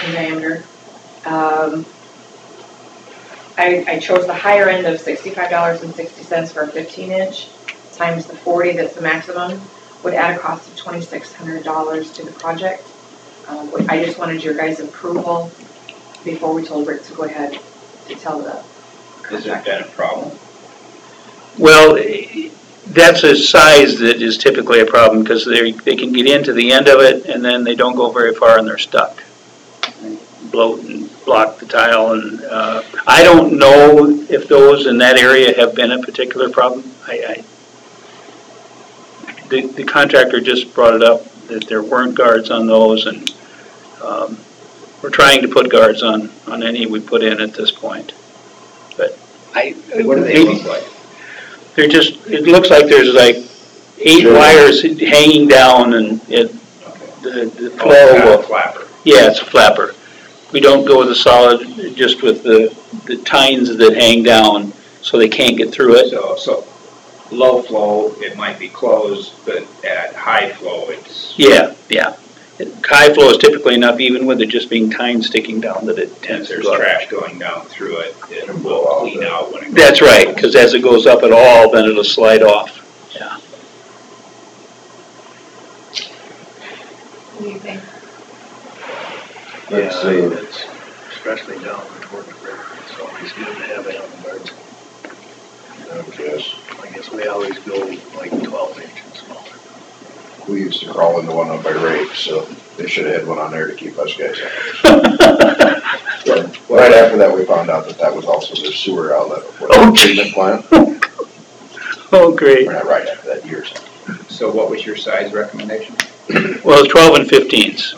Speaker 14: in diameter. I chose the higher end of $65.60 for a 15-inch, times the 40, that's the maximum, would add a cost of $2,600 to the project. I just wanted your guys' approval before we told Rick to go ahead to tell the
Speaker 7: Has that been a problem?
Speaker 10: Well, that's a size that is typically a problem because they can get into the end of it and then they don't go very far and they're stuck. Bloat and block the tile, and I don't know if those in that area have been a particular problem. The contractor just brought it up that there weren't guards on those, and we're trying to put guards on any we put in at this point. But
Speaker 7: What do they look like?
Speaker 10: they're just, it looks like there's like 8 wires hanging down, and the flow.
Speaker 7: Flapper.
Speaker 10: Yeah, it's a flapper. We don't go with the solid, just with the tines that hang down so they can't get through it.
Speaker 7: So low flow, it might be closed, but at high flow, it's.
Speaker 10: Yeah. High flow is typically enough, even with it just being tines sticking down, that it tends to
Speaker 7: There's
Speaker 10: go up.
Speaker 7: trash going down through it, it will clean out when it goes.
Speaker 10: That's right, because as it goes up at all, then it'll slide off. Yeah.
Speaker 14: What do you think?
Speaker 11: Let's
Speaker 13: Yeah,
Speaker 11: see.
Speaker 13: it's especially down toward the river, it's always good to have animal guards. I guess we always go like 12 inches smaller.
Speaker 2: We used to crawl into one up by Rake, so they should have had one on there to keep us guys out. Right after that, we found out that was also their sewer outlet for the treatment plant.
Speaker 10: Oh, great.
Speaker 2: Or not right after that, years.
Speaker 7: So what was your size recommendation?
Speaker 10: Well, it's 12 and 15s,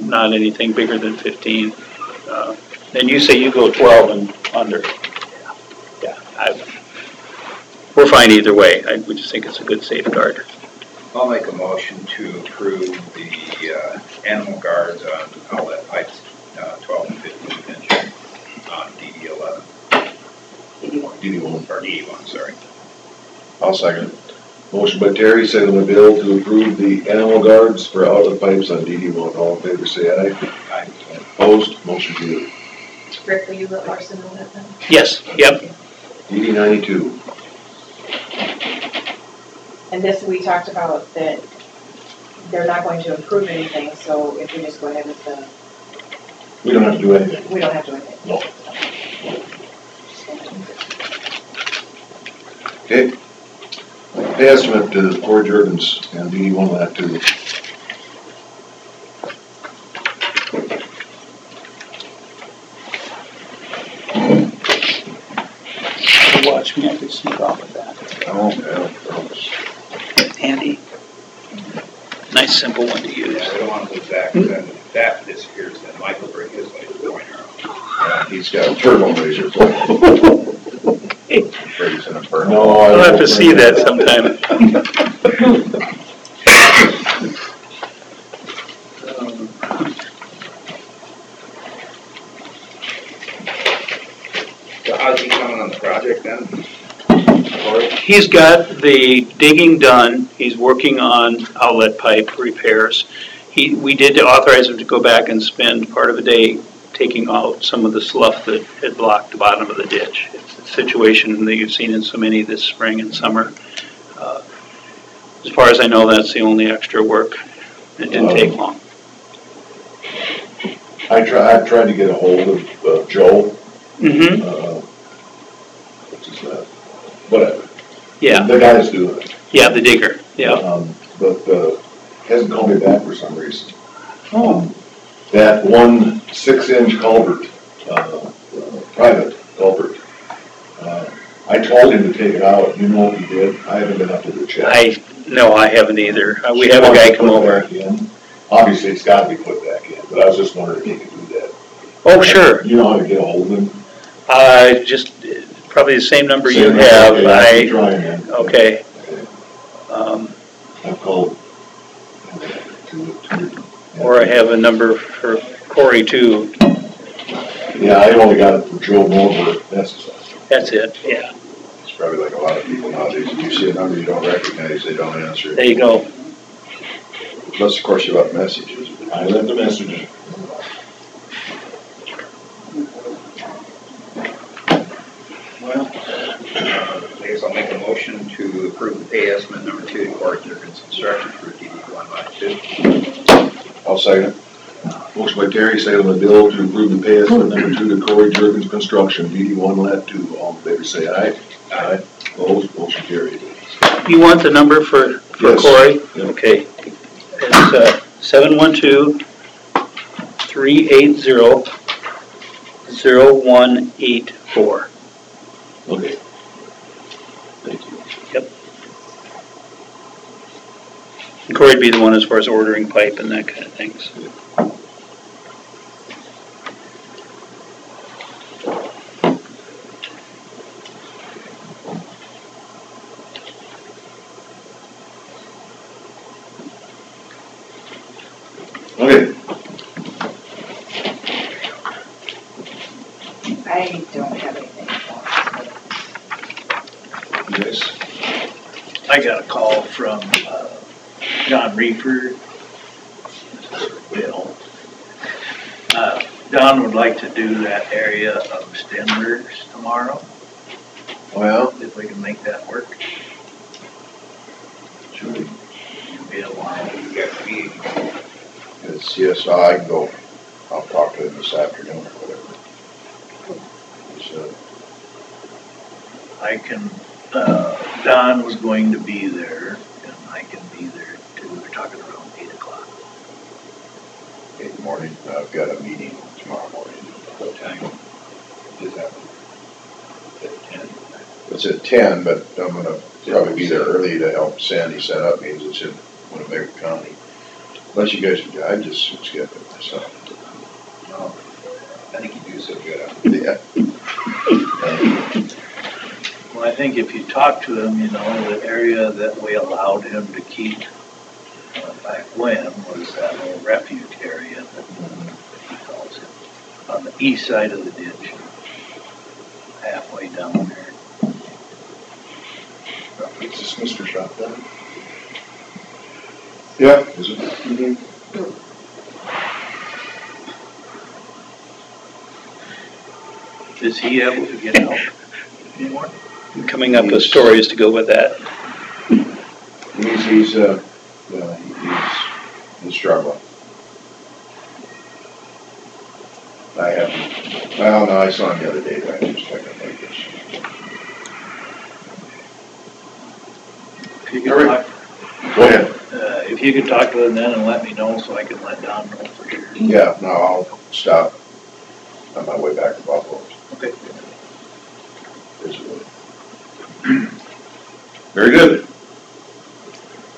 Speaker 10: not anything bigger than 15. And you say you go 12 and under. Yeah, we're fine either way. We just think it's a good safeguard.
Speaker 7: I'll make a motion to approve the animal guards on outlet pipes, 12 and 15 inch on DD11.
Speaker 11: DD1.
Speaker 7: Or DD1, sorry.
Speaker 2: I'll second it.
Speaker 11: Motion by Terry, second by Bill to approve the animal guards for outlet pipes on DD1. All in favor, say aye.
Speaker 7: Aye.
Speaker 11: Opposed, motion carried.
Speaker 6: Rick, will you let Larson know that then?
Speaker 10: Yes, yep.
Speaker 11: DD 92.
Speaker 14: And this, we talked about that they're not going to improve anything, so if we just go ahead with the,
Speaker 11: We don't have to do anything.
Speaker 14: we don't have to do anything.
Speaker 11: No. Okay. Pay estimate to Corey Jurgens and DD1 lat 2.
Speaker 10: Watch me, I could sneak off with that.
Speaker 11: Oh, yeah.
Speaker 10: Handy. Nice, simple one to use.
Speaker 7: Yeah, I don't want to lose that, because then if that disappears, then Michael bring his laser pointer out.
Speaker 11: He's got a turbo laser.
Speaker 7: Afraid he's gonna burn.
Speaker 11: No,
Speaker 10: I'll have to see that sometime.
Speaker 7: So how's he coming on the project then? Corey?
Speaker 10: He's got the digging done, he's working on outlet pipe repairs. We did authorize him to go back and spend part of a day taking out some of the slough that had blocked the bottom of the ditch. It's a situation that you've seen in so many this spring and summer. As far as I know, that's the only extra work. It didn't take long.
Speaker 11: I tried to get a hold of Joe.
Speaker 10: Mm-hmm.
Speaker 11: What's his name? Whatever.
Speaker 10: Yeah,
Speaker 11: The guy's doing it.
Speaker 10: yeah, the digger, yeah.
Speaker 11: But hasn't called me back for some reason.
Speaker 10: Oh.
Speaker 11: That 1 6-inch culvert, private culvert, I told him to take it out. You know if he did? I haven't been up to the check.
Speaker 10: No, I haven't either. We have a guy come over.
Speaker 11: Obviously, it's gotta be put back in, but I was just wondering if he could do that.
Speaker 10: Oh, sure.
Speaker 11: You know how to get a hold of him?
Speaker 10: Just probably the same number you
Speaker 11: Same number,
Speaker 10: have.
Speaker 11: okay, I'll keep trying then.
Speaker 10: Okay.
Speaker 11: I've called.
Speaker 10: Or I have a number for Corey too.
Speaker 11: Yeah, I only got it for Joe Moore.
Speaker 10: That's it, yeah.
Speaker 7: It's probably like a lot of people nowadays, if you see a number you don't recognize, they don't answer.
Speaker 10: There you go.
Speaker 7: Unless, of course, you left messages.
Speaker 11: I left a message.
Speaker 7: Well, I guess I'll make a motion to approve the pay estimate number 2 to Corey Jurgens Construction for DD1 line 2. I'll second it.
Speaker 11: Motion by Terry, second by Bill to approve the pay estimate number 2 to Corey Jurgens Construction, DD1 lat 2. All in favor, say aye. Aye. Opposed, motion carried.
Speaker 10: You want the number for
Speaker 11: Yes.
Speaker 10: Corey?
Speaker 11: Yep.
Speaker 10: Okay. It's 712-380-0184.
Speaker 11: Okay. Thank you.
Speaker 10: Yep. And Corey'd be the one as far as ordering pipe and that kind of things.
Speaker 11: Okay.
Speaker 14: I don't have anything.
Speaker 11: Yes.
Speaker 13: I got a call from John Reefer. Bill. Don would like to do that area of Stenberg's tomorrow,
Speaker 7: Well,
Speaker 13: if we can make that work.
Speaker 7: should we
Speaker 13: Be a while.
Speaker 7: get the meeting? It's CSI, I can go, I'll talk to him this afternoon or whatever. So,
Speaker 13: I can, Don was going to be there, and I can be there too. We're talking around 8 o'clock.
Speaker 7: in the morning, I've got a meeting tomorrow morning. What time is that? At 10. It's at 10, but I'm gonna probably be there early to help Sandy set up meetings. It's in Winnebago County. Unless you guys, I just skip it myself. No, I think you do so good. Yeah.
Speaker 13: Well, I think if you talk to him, you know, the area that we allowed him to keep back when was that little refuge area that he calls it, on the east side of the ditch, halfway down there.
Speaker 11: It's just Mr. Shop then? Yeah. Is it?
Speaker 13: Is he able to get out anymore?
Speaker 10: Coming up with stories to go with that.
Speaker 2: He's struggling.
Speaker 11: I haven't, well, no, I saw him the other day, but I was checking like this.
Speaker 13: If you could
Speaker 11: All right.
Speaker 13: talk,
Speaker 11: Go ahead.
Speaker 13: if you could talk to him then and let me know so I can let Don know for sure.
Speaker 11: Yeah, no, I'll stop on my way back to Buffalo.
Speaker 13: Okay.
Speaker 11: Very good.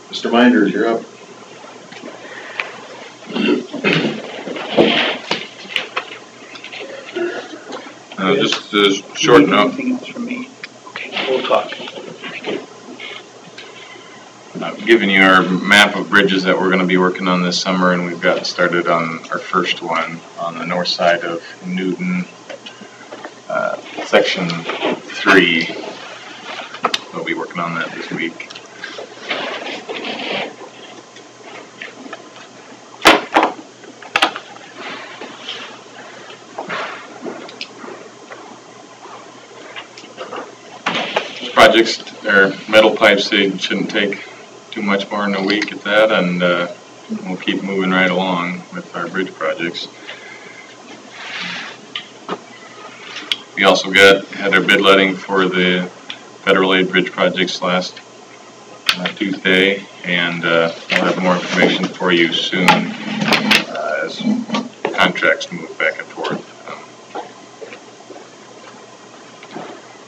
Speaker 11: Mr. Minders, you're up.
Speaker 2: Just a short note.
Speaker 10: Anything else from me? Okay, we'll talk.
Speaker 2: I've given you our map of bridges that we're going to be working on this summer, and we've gotten started on our first one on the north side of Newton, section 3. We'll be working on that this week. Projects, or metal pipes, they shouldn't take too much more than a week at that, and we'll keep moving right along with our bridge projects. We also had our bid letting for the federal aid bridge projects last Tuesday, and we'll have more information for you soon as contracts move back and forth.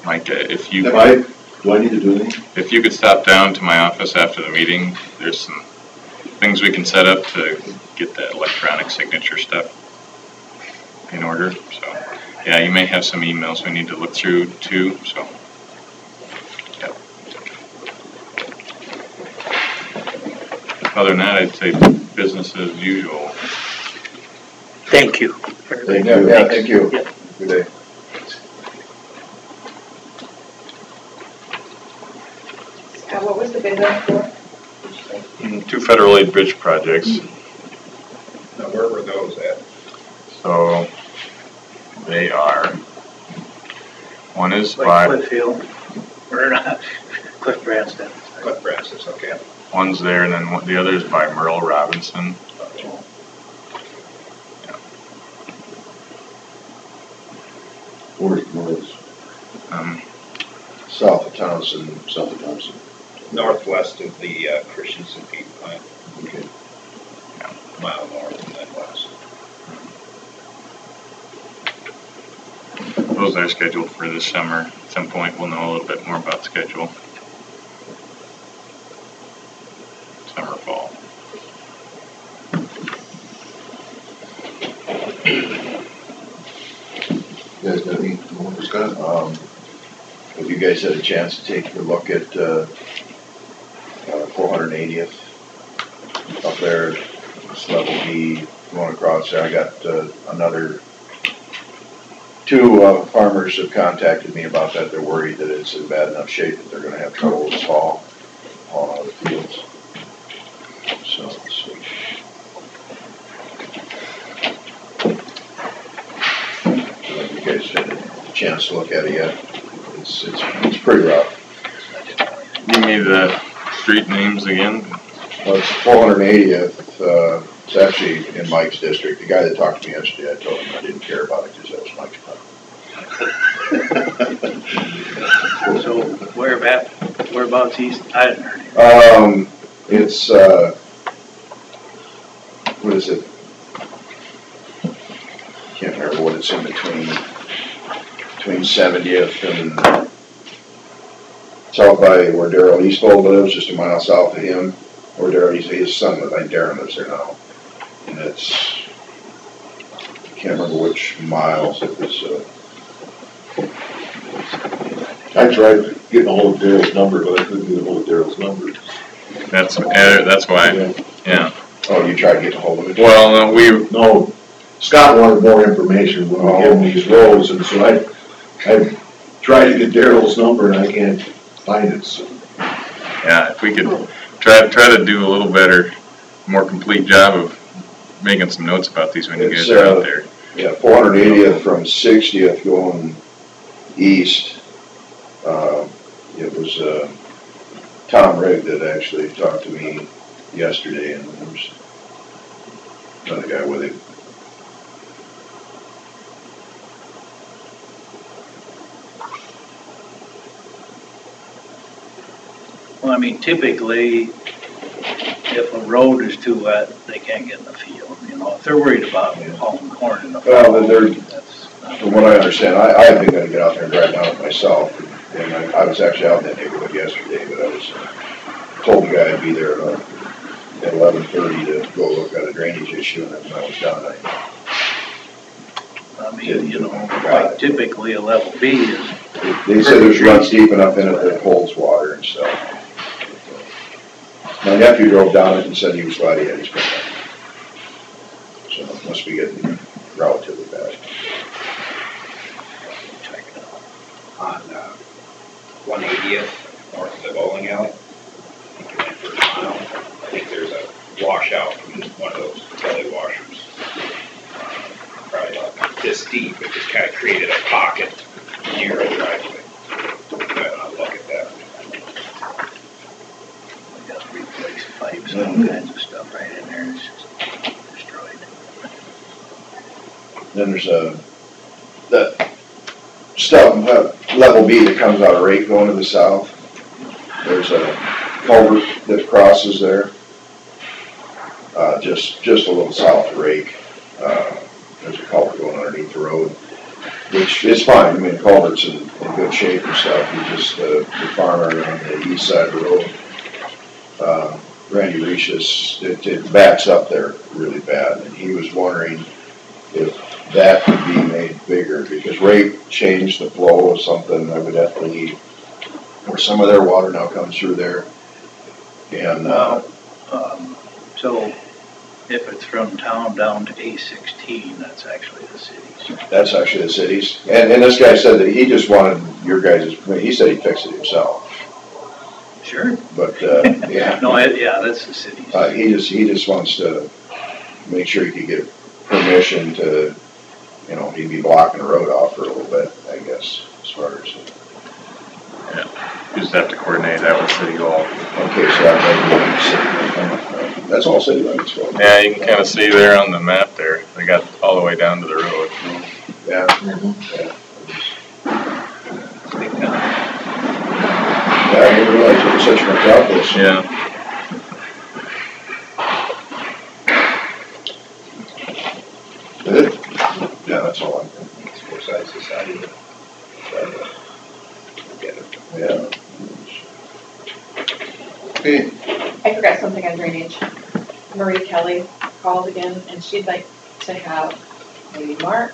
Speaker 2: Mike,
Speaker 11: Do I need to do anything?
Speaker 2: If you could stop down to my office after the meeting, there's some things we can set up to get that electronic signature stuff in order. So, yeah, you may have some emails we need to look through too, so. Yeah. Other than that, I'd say business as usual.
Speaker 10: Thank you.
Speaker 11: Thank you. Yeah, thank you.
Speaker 10: Yeah.
Speaker 11: Good day.
Speaker 14: What was the bid list for?
Speaker 2: 2 federal aid bridge projects.
Speaker 7: Now, where were those at?
Speaker 2: So they are, one is
Speaker 13: Like
Speaker 2: by,
Speaker 13: Cliff Hill, or not, Cliff Branston.
Speaker 7: Cliff Branson's, okay.
Speaker 2: one's there, and then the other is by Merle Robinson.
Speaker 11: Where's south of Thompson.
Speaker 7: Northwest of the Christensen Peak plant.
Speaker 11: Okay.
Speaker 7: A mile north and then west.
Speaker 2: Those are scheduled for this summer. At some point, we'll know a little bit more about schedule. Summer, fall.
Speaker 11: You guys got any more, Scott? Have you guys had a chance to take a look at 480th up there? It's level B going across there. I got another 2 farmers have contacted me about that. They're worried that it's in bad enough shape that they're going to have trouble with hauling out of the fields. So you guys had a chance to look at it yet? It's pretty rough.
Speaker 2: Give me the street names again.
Speaker 11: Well, it's 480th. It's actually in Mike's district. The guy that talked to me yesterday, I told him I didn't care about it because that was Mike's problem.
Speaker 13: So whereabouts east? I didn't hear.
Speaker 11: It's what is it? Can't remember what it's in between 70th and south by where Darrell Eastfold lives, just a mile south of him. Or Darrell, his son, like Darren lives there now. And it's, I can't remember which miles it was. I tried getting a hold of Darrell's number, but I couldn't get a hold of Darrell's number.
Speaker 2: That's why, yeah.
Speaker 11: Oh, you tried to get a hold of it?
Speaker 2: Well,
Speaker 11: No, Scott wanted more information when we gave him these roads, and so I tried to get Darrell's number and I can't find it, so.
Speaker 15: Yeah, if we could try to do a little better, more complete job of making some notes about these when you guys are out there.
Speaker 2: Yeah, 480th from 60th going east. It was Tom Rigg that actually talked to me yesterday, and there was another guy with him.
Speaker 13: Well, I mean, typically, if a road is too wet, they can't get in the field, you know, if they're worried about hauling corn in the
Speaker 2: Well,
Speaker 13: fall.
Speaker 2: then from what I understand, I've been gonna get out there and drive down it myself, and I was actually out in that neighborhood yesterday, but I was told the guy I'd be there at 11:30 to go look at a drainage issue, and then when I was done,
Speaker 13: I mean, you know, like typically a level B is.
Speaker 2: they said there's ruts deep enough in it that it holds water and stuff. My nephew drove down it and said he was glad he had his pickup. So it must be getting relatively bad.
Speaker 7: On 180th, north of the bowling alley. I think you went for a mile. I think there's a washout from one of those gully washers. Probably about this deep, it just kind of created a pocket near a driveway. I'll look at that.
Speaker 13: We got to replace pipes and all kinds of stuff right in there, it's just destroyed.
Speaker 2: Then there's that stuff, level B that comes out of Rake going to the south. There's a culvert that crosses there, just a little south of Rake. There's a culvert going underneath the road, which is fine. I mean, the culvert's in good shape and stuff. You just, the farmer on the east side of the road, Randy Rishis, it backs up there really bad, and he was wondering if that could be made bigger, because Rake changed the flow of something evidently, where some of their water now comes through there. And
Speaker 13: so if it's from town down to A16, that's actually the cities.
Speaker 2: That's actually the cities. And this guy said that he just wanted your guys', he said he'd fix it himself.
Speaker 13: Sure.
Speaker 2: But, yeah.
Speaker 13: No, yeah, that's the cities.
Speaker 2: He just wants to make sure he could get permission to, you know, he'd be blocking the road off for a little bit, I guess, as far as.
Speaker 15: Yeah, you just have to coordinate that with City Hall.
Speaker 2: Okay, so that might be, that's all city limits.
Speaker 15: Yeah, you can kind of see there on the map there, they got all the way down to the road.
Speaker 2: Yeah. Yeah. Yeah, I didn't realize it was such a metropolis.
Speaker 15: Yeah.
Speaker 2: Good? Yeah, that's all I'm thinking.
Speaker 7: It's four sides society. Get it.
Speaker 2: Yeah. Okay.
Speaker 14: I forgot something on drainage. Marie Kelly called again, and she'd like to have maybe Mark,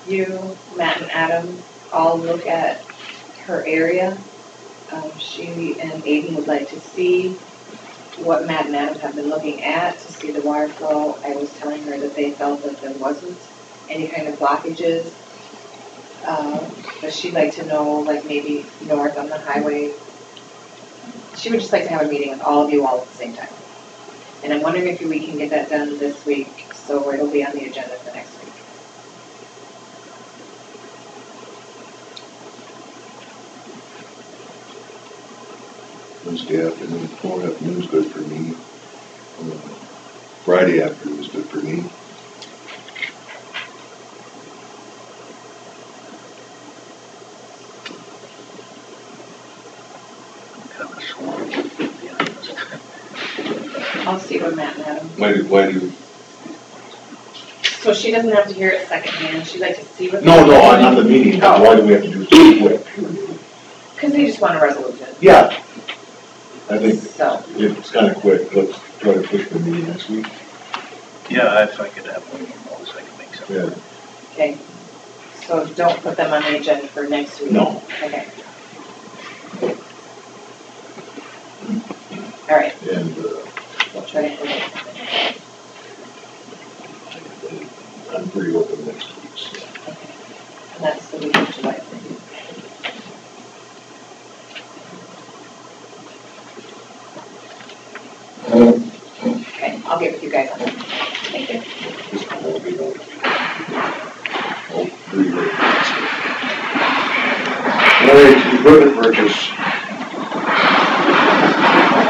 Speaker 14: you, Matt, and Adam all look at her area. She and Aiden would like to see what Matt and Adam have been looking at to see the water flow. I was telling her that they felt that there wasn't any kind of blockages. But she'd like to know, like maybe north on the highway. She would just like to have a meeting with all of you all at the same time. And I'm wondering if we can get that done this week, so it'll be on the agenda for next week.
Speaker 11: Wednesday afternoon, morning afternoon is good for me. Friday afternoon is good for me.
Speaker 13: Kind of swamped, to be honest.
Speaker 14: I'll see what Matt and Adam.
Speaker 11: Why do
Speaker 14: So she doesn't have to hear it secondhand, she'd like to see what.
Speaker 11: No, on the meeting, why do we have to do it so quick?
Speaker 14: Because they just want a resolution.
Speaker 11: Yeah. I think
Speaker 14: So.
Speaker 11: it's kind of quick, let's try to push the meeting next week.
Speaker 13: Yeah, if I could have one of those, I could make something.
Speaker 11: Yeah.
Speaker 14: Okay, so don't put them on the agenda for next week?
Speaker 11: No.
Speaker 14: Okay. All right.
Speaker 11: And,
Speaker 14: We'll try to handle it.
Speaker 11: I'm pretty open next week, so.
Speaker 14: And that's the week of July. I'll get with you guys on that. Thank you.
Speaker 11: This one won't be no. Oh, pretty good. All right, equipment purchase.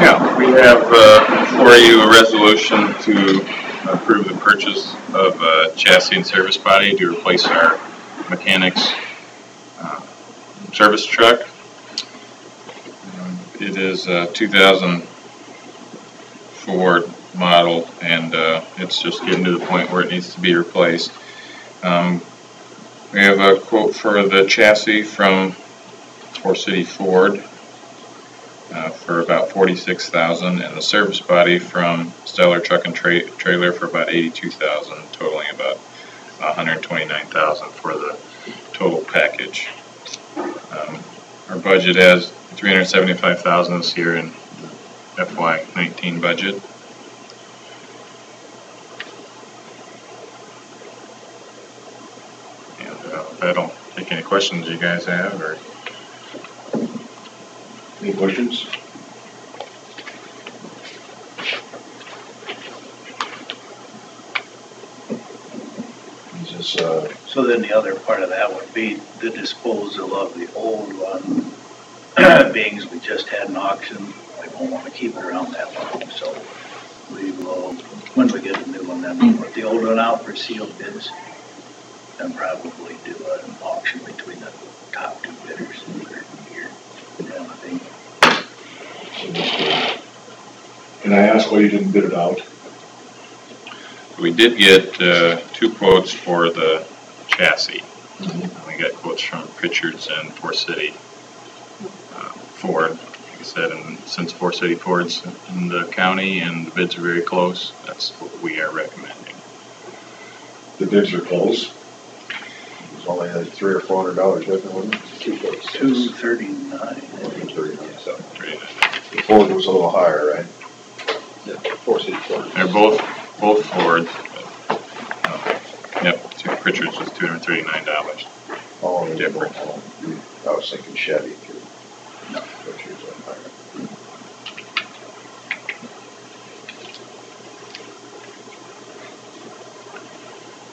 Speaker 15: Yeah, we have for you a resolution to approve the purchase of a chassis and service body to replace our mechanics service truck. It is a 2000 Ford model, and it's just getting to the point where it needs to be replaced. We have a quote for the chassis from Forest City Ford for about $46,000, and the service body from Stellar Truck and Trailer for about $82,000, totaling about $129,000 for the total package. Our budget has $375,000 this year in the FY19 budget. And I don't take any questions you guys have, or
Speaker 11: Any questions? Is this,
Speaker 13: So then the other part of that would be the disposal of the old one. Being as we just had an auction, we won't want to keep it around that long, so we will, when we get a new one, then we'll put the old one out for sealed bids and probably do an auction between the top two bidders here. I think.
Speaker 11: can I ask why you didn't bid it out?
Speaker 15: we did get 2 quotes for the chassis. We got quotes from Pritchard's and Forest City Ford. Like I said, and since Forest City Ford's in the county and the bids are very close, that's what we are recommending.
Speaker 11: The bids are close. It was only like $300 or $400 different, wasn't it?
Speaker 13: $239.
Speaker 11: $239.
Speaker 15: So,
Speaker 11: The Ford was a little higher, right?
Speaker 7: Yeah, Forest City Ford.
Speaker 15: they're both Ford. Yep, Pritchard's was $239.
Speaker 11: Oh, they
Speaker 15: Different.
Speaker 11: I was thinking Chevy too. No, Pritchard's went higher.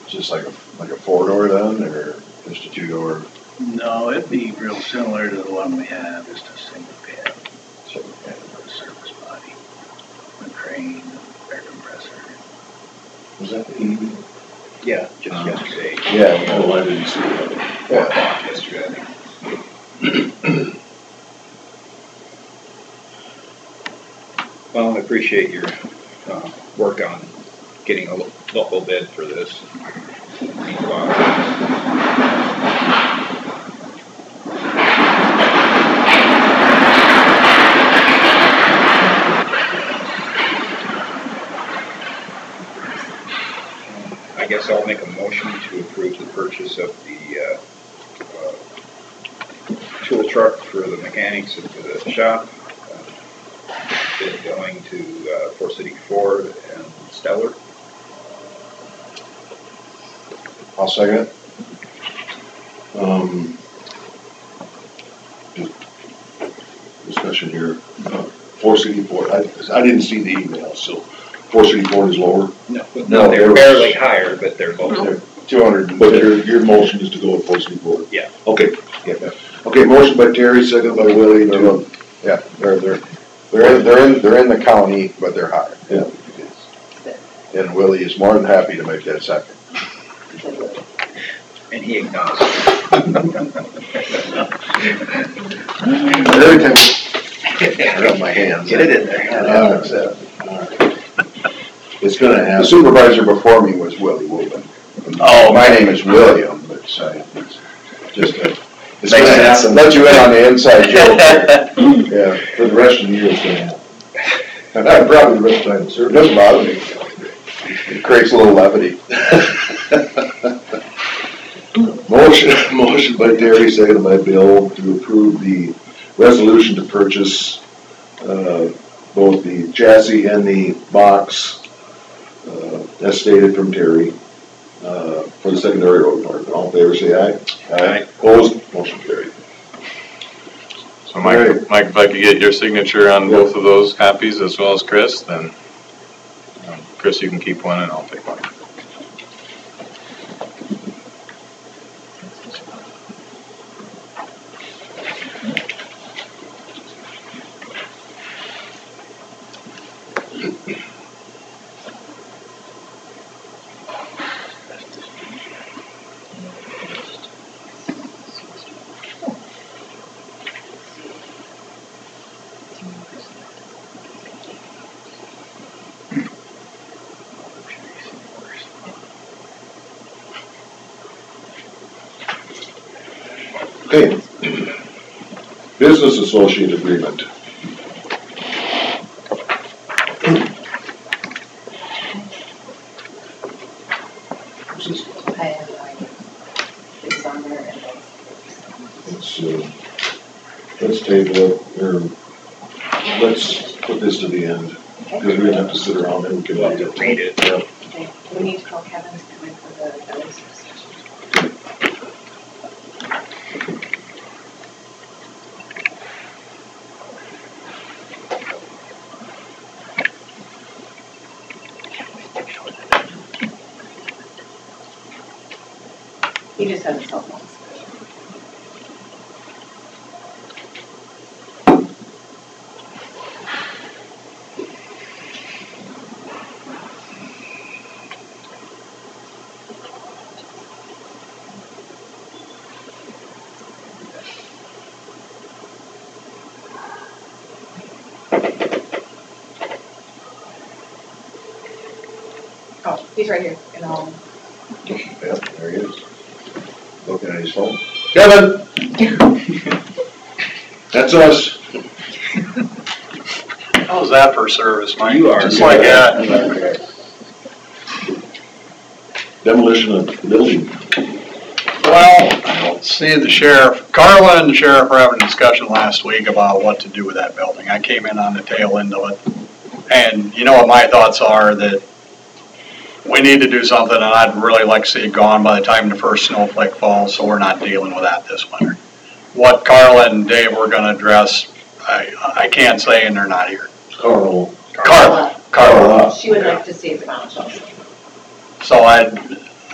Speaker 11: Just like a 4-door then, or just a 2-door?
Speaker 13: No, it'd be real similar to the one we have, just a single cab.
Speaker 11: Single cab.
Speaker 13: With a service body, a crane, air compressor.
Speaker 11: Was that the EV?
Speaker 7: Yeah, just yesterday.
Speaker 11: Yeah, well, I didn't see that.
Speaker 7: 4 o'clock yesterday, I think. Well, I appreciate your work on getting a local bid for this. It means a lot. I guess I'll make a motion to approve the purchase of the tool truck for the mechanics and for the shop. Bid going to Forest City Ford and Stellar.
Speaker 11: I'll second it. Discussion here. Forest City Ford, I didn't see the email, so Forest City Ford is lower?
Speaker 7: No,
Speaker 11: No,
Speaker 7: they're barely higher, but they're both.
Speaker 11: They're 200, but your motion is to go with Forest City Ford?
Speaker 7: Yeah.
Speaker 11: Okay, yeah. Okay, motion by Terry, second by Willie to,
Speaker 2: Yeah, they're in the county, but they're higher.
Speaker 11: yeah.
Speaker 2: And Willie is more than happy to make that second.
Speaker 13: And he acknowledged.
Speaker 2: Every time I rub my hands.
Speaker 13: Get it in there.
Speaker 2: It's gonna happen. The supervisor before me was Willie Woolman.
Speaker 13: Oh.
Speaker 2: My name is William, but it's just a, it's
Speaker 13: Makes
Speaker 2: gonna
Speaker 13: sense.
Speaker 2: happen. Let you in on the inside joke here. Yeah,
Speaker 11: For the rest of the year, it's gonna happen.
Speaker 2: And
Speaker 11: Probably the rest of the time,
Speaker 2: it
Speaker 11: sir.
Speaker 2: doesn't bother me. It creates a little levity.
Speaker 11: Motion by Terry, second by Bill, to approve the resolution to purchase both the chassis and the box, as stated from Terry, for the secondary road department. All in favor, say aye.
Speaker 15: Aye.
Speaker 11: Opposed? Motion carried.
Speaker 15: So Mike, if I could get your signature on both of those copies as well as Chris, then Chris, you can keep one and I'll take one.
Speaker 11: Okay. Business associate agreement.
Speaker 14: I have no idea. It's on there and
Speaker 11: Let's table it, or let's put this to the end, because we don't have to sit around and we can read it. Yep.
Speaker 14: okay. We need to call Kevin to come in for the bills discussion. He just has a cell phone. Oh, he's right here. And
Speaker 11: Yeah, there he is. Looking at his phone. Kevin! That's us.
Speaker 16: How's that for service, Mike?
Speaker 11: You are.
Speaker 16: Just like that.
Speaker 11: Demolition of building.
Speaker 16: Well, I don't see the sheriff. Carla and the sheriff were having a discussion last week about what to do with that building. I came in on the tail end of it. And you know what my thoughts are, that we need to do something, and I'd really like to see it gone by the time the first snowflake falls, so we're not dealing with that this winter. What Carla and Dave were gonna address, I can't say, and they're not here. Carla.
Speaker 14: she would like to see the bounce also.
Speaker 16: So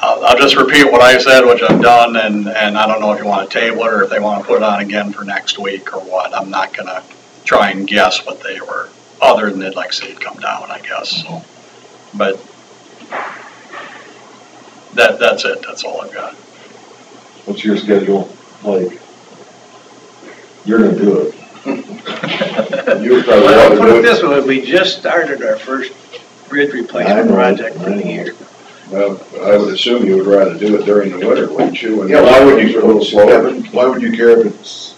Speaker 16: I'll just repeat what I said, which I've done, and I don't know if you want to table it or if they want to put it on again for next week or what. I'm not gonna try and guess what they were, other than they'd like to see it come down, I guess. So, but that's it. That's all I've got.
Speaker 11: What's your schedule like? You're gonna do it. You probably
Speaker 13: Well,
Speaker 11: ought to
Speaker 13: put
Speaker 11: do
Speaker 13: it this way, we just started our first bridge replacement project for the year.
Speaker 2: Well, I would assume you would rather do it during the winter, wouldn't you?
Speaker 11: Yeah, why would you, a little slower? Why would you care if it's,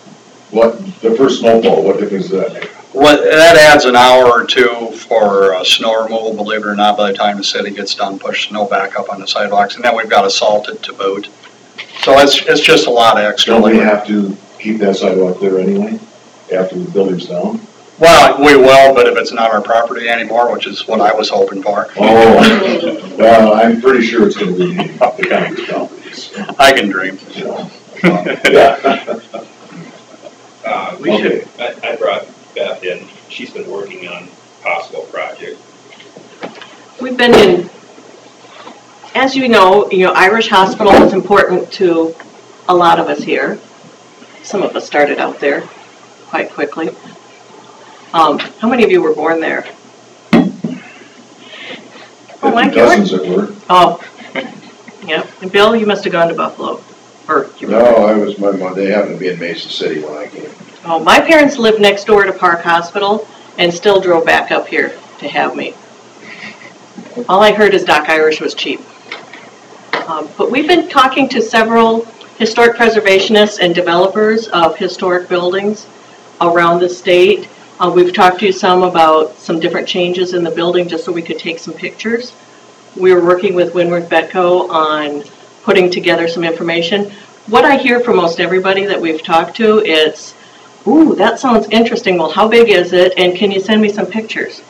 Speaker 11: the first snowfall, what difference does that make?
Speaker 16: Well, that adds an hour or two for snow removal, believe it or not, by the time the city gets done, push snow back up on the sidewalks, and then we've got to salt it to boot. So it's just a lot of extra
Speaker 11: Don't we
Speaker 16: labor.
Speaker 11: have to keep that sidewalk clear anyway, after the building's down?
Speaker 16: Well, we will, but if it's not our property anymore, which is what I was hoping for.
Speaker 11: Oh, well, I'm pretty sure it's gonna be the county's properties.
Speaker 16: I can dream.
Speaker 11: Yeah.
Speaker 7: I brought Beth in. She's been working on possible project.
Speaker 17: We've been in, as you know, Irish Hospital is important to a lot of us here. Some of us started out there quite quickly. How many of you were born there? Oh, Mike, you
Speaker 11: Cousins that were.
Speaker 17: Oh, yeah. And Bill, you must have gone to Buffalo.
Speaker 2: No, I was, they happened to be in Mason City when I came.
Speaker 17: Oh, my parents lived next door to Park Hospital and still drove back up here to have me. All I heard is Doc Irish was cheap. But we've been talking to several historic preservationists and developers of historic buildings around the state. We've talked to some about some different changes in the building just so we could take some pictures. We were working with Winworth Betco on putting together some information. What I hear from most everybody that we've talked to is, ooh, that sounds interesting. Well, how big is it? And can you send me some pictures?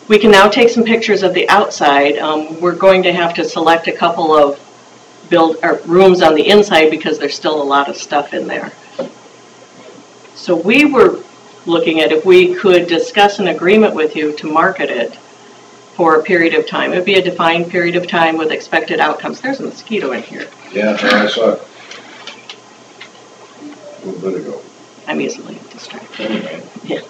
Speaker 17: We can now take some pictures of the outside. We're going to have to select a couple of rooms on the inside because there's still a lot of stuff in there. So we were looking at if we could discuss an agreement with you to market it for a period of time. It'd be a defined period of time with expected outcomes. There's a mosquito in here.
Speaker 11: Yeah, I saw it a little bit ago.
Speaker 17: I'm easily distracted. Yeah.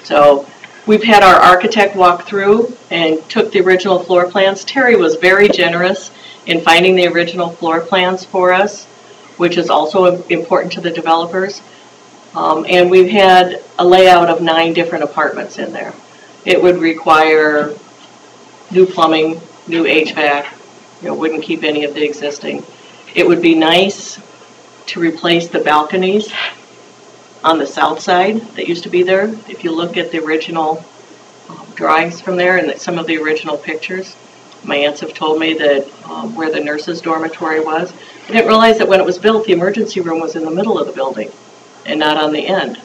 Speaker 17: So we've had our architect walk through and took the original floor plans. Terry was very generous in finding the original floor plans for us, which is also important to the developers. And we've had a layout of 9 different apartments in there. It would require new plumbing, new HVAC, wouldn't keep any of the existing. It would be nice to replace the balconies on the south side that used to be there. If you look at the original drawings from there and some of the original pictures, my aunts have told me that where the nurses' dormitory was, I didn't realize that when it was built, the emergency room was in the middle of the building and not on the end.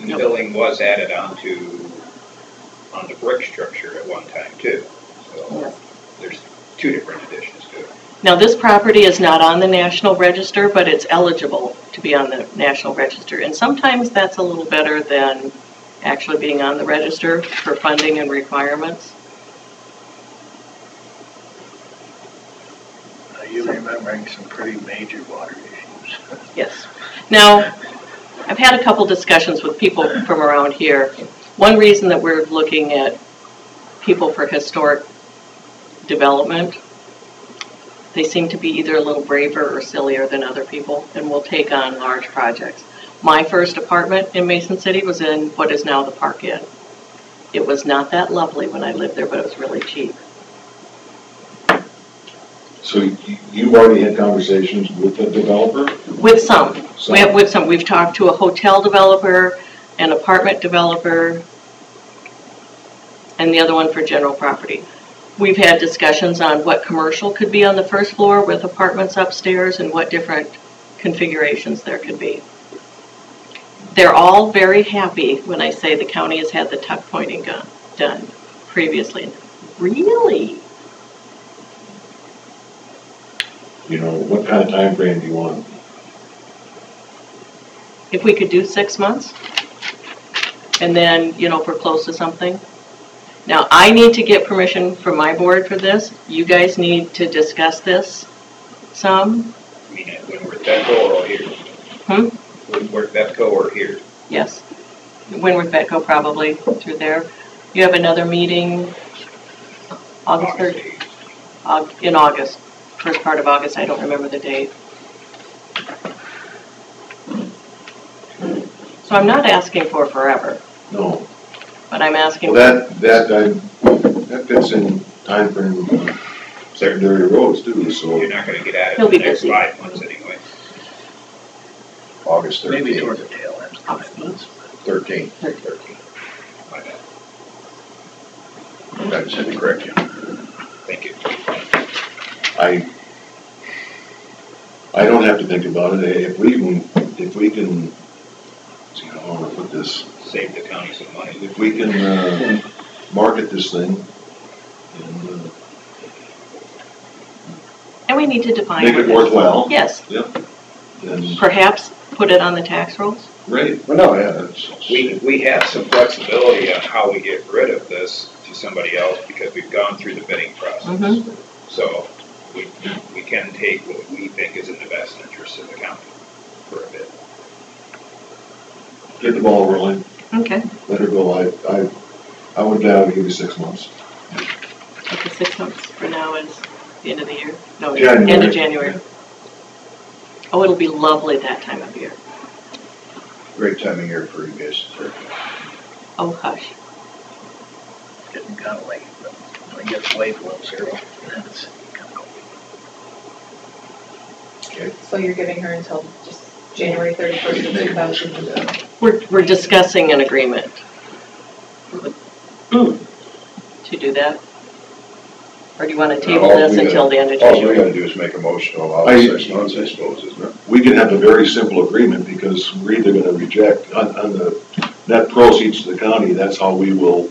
Speaker 7: The building was added on the brick structure at one time too. So there's 2 different additions to it.
Speaker 17: Now, this property is not on the National Register, but it's eligible to be on the National Register. And sometimes that's a little better than actually being on the register for funding and requirements.
Speaker 13: You're remembering some pretty major water issues.
Speaker 17: Yes. Now, I've had a couple discussions with people from around here. One reason that we're looking at people for historic development, they seem to be either a little braver or sillier than other people and will take on large projects. My first apartment in Mason City was in what is now the Park Inn. It was not that lovely when I lived there, but it was really cheap.
Speaker 11: So you've already had conversations with the developer?
Speaker 17: With some. We've talked to a hotel developer, an apartment developer, and the other one for general property. We've had discussions on what commercial could be on the first floor with apartments upstairs and what different configurations there could be. They're all very happy when I say the county has had the tuck pointing done previously. Really?
Speaker 11: What kind of time frame do you want?
Speaker 17: If we could do 6 months, and then, if we're close to something. Now, I need to get permission from my board for this. You guys need to discuss this some.
Speaker 7: I mean, when we're at Betco or here? When we're at Betco or here?
Speaker 17: Yes. Windward Betco probably through there. You have another meeting August 3rd? In August. First part of August, I don't remember the date. So I'm not asking for forever.
Speaker 11: No.
Speaker 17: But I'm asking.
Speaker 11: Well, that fits in time frame secondary roads too, so.
Speaker 7: You're not gonna get at it in the next 5 months anyway.
Speaker 11: August 13th.
Speaker 13: Maybe toward the tail end.
Speaker 11: 13th.
Speaker 7: 13. My bad.
Speaker 11: I just had to correct you.
Speaker 7: Thank you.
Speaker 11: I don't have to think about it. If we can, see how I want to put this.
Speaker 7: Save the county some money.
Speaker 11: If we can market this thing
Speaker 17: and we need to define.
Speaker 11: Make it worthwhile.
Speaker 17: Yes.
Speaker 11: Yep. And
Speaker 17: perhaps put it on the tax rolls.
Speaker 11: Right. Well, no, yeah.
Speaker 7: We have some flexibility on how we get rid of this to somebody else because we've gone through the bidding process. So we can take what we think is in the best interest of the county for a bid.
Speaker 11: Get the ball rolling.
Speaker 17: Okay.
Speaker 11: Let her go. I would give you 6 months.
Speaker 17: Okay, 6 months for now is the end of the year. No,
Speaker 11: January.
Speaker 17: End of January. Yeah. Oh, it'll be lovely that time of year.
Speaker 11: Great time of year for you guys to turkey.
Speaker 17: Oh, hush.
Speaker 13: Getting kind of late, but when it gets late, we'll zero. That's kind of
Speaker 11: okay.
Speaker 14: So you're giving her until just January 31st of 2000?
Speaker 17: We're discussing an agreement to do that. Or do you want to table this until the end of January?
Speaker 11: All we got to do is make a motion to allow 6 months, I suppose, isn't it? We can have a very simple agreement because we're either going to reject on the net proceeds to the county. That's how we will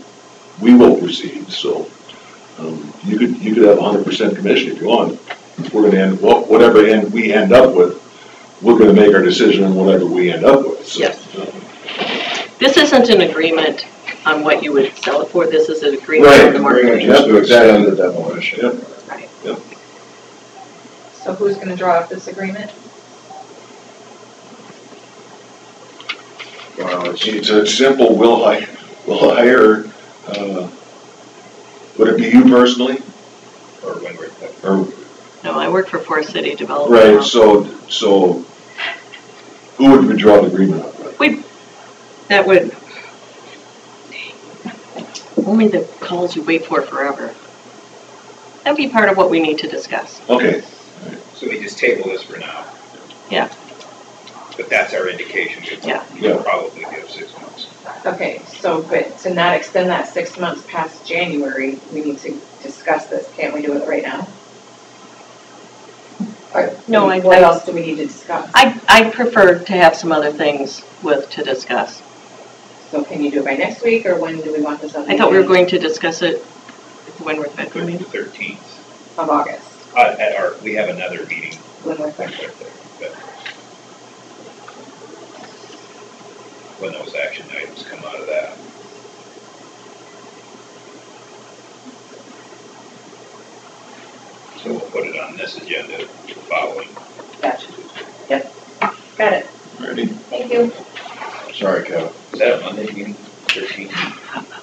Speaker 11: proceed. So you could have 100% commission if you want. We're going to end whatever end we end up with. We're going to make our decision on whatever we end up with. So,
Speaker 17: yes. This isn't an agreement on what you would sell it for. This is an agreement on the market.
Speaker 11: Just to extend the demolition. Yep.
Speaker 14: So who's gonna draw up this agreement?
Speaker 11: Well, it's a simple, we'll hire, would it be you personally?
Speaker 7: Or when we're,
Speaker 11: Or,
Speaker 17: No, I work for Forest City Development.
Speaker 11: right,
Speaker 17: now.
Speaker 11: so who would we draw the agreement up with?
Speaker 17: That would, only the calls you wait for forever. That'd be part of what we need to discuss.
Speaker 11: Okay.
Speaker 7: so we just table this for now.
Speaker 17: Yeah.
Speaker 7: But that's our indication.
Speaker 17: Yeah.
Speaker 7: We'll probably give 6 months.
Speaker 14: Okay, so, but to not extend that 6 months past January, we need to discuss this. Can't we do it right now? Or
Speaker 17: No,
Speaker 14: what else do we need to discuss?
Speaker 17: I prefer to have some other things to discuss.
Speaker 14: So can you do it by next week, or when do we want this on?
Speaker 17: I thought we were going to discuss it when we're back.
Speaker 7: The 13th.
Speaker 14: Of August.
Speaker 7: We have another meeting.
Speaker 14: When we're
Speaker 7: but when those action items come out of that. So we'll put it on this agenda following.
Speaker 14: Gotcha. Yep. Got it.
Speaker 11: Ready?
Speaker 14: Thank you.
Speaker 11: Sorry, Kevin.
Speaker 7: Is that a Monday meeting? 13th?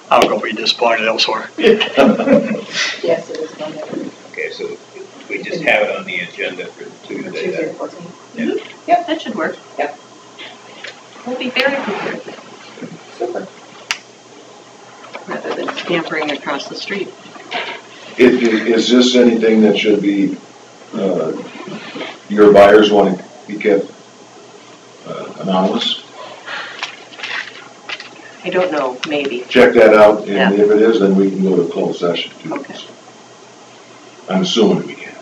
Speaker 16: I'll go be disappointed elsewhere.
Speaker 14: Yes, it is Monday.
Speaker 7: Okay, so we just have it on the agenda for Tuesday
Speaker 14: Tuesday the
Speaker 7: then.
Speaker 14: 14th.
Speaker 7: Yeah.
Speaker 17: Yep, that should work.
Speaker 14: Yep.
Speaker 17: We'll be very prepared.
Speaker 14: Super.
Speaker 17: Rather than scampering across the street.
Speaker 11: Is this anything that should be, your buyers want to be kept anonymous?
Speaker 17: I don't know, maybe.
Speaker 11: Check that out,
Speaker 17: Yeah.
Speaker 11: and if it is, then we can go to closed session too.
Speaker 17: Okay.
Speaker 11: I'm assuming we can.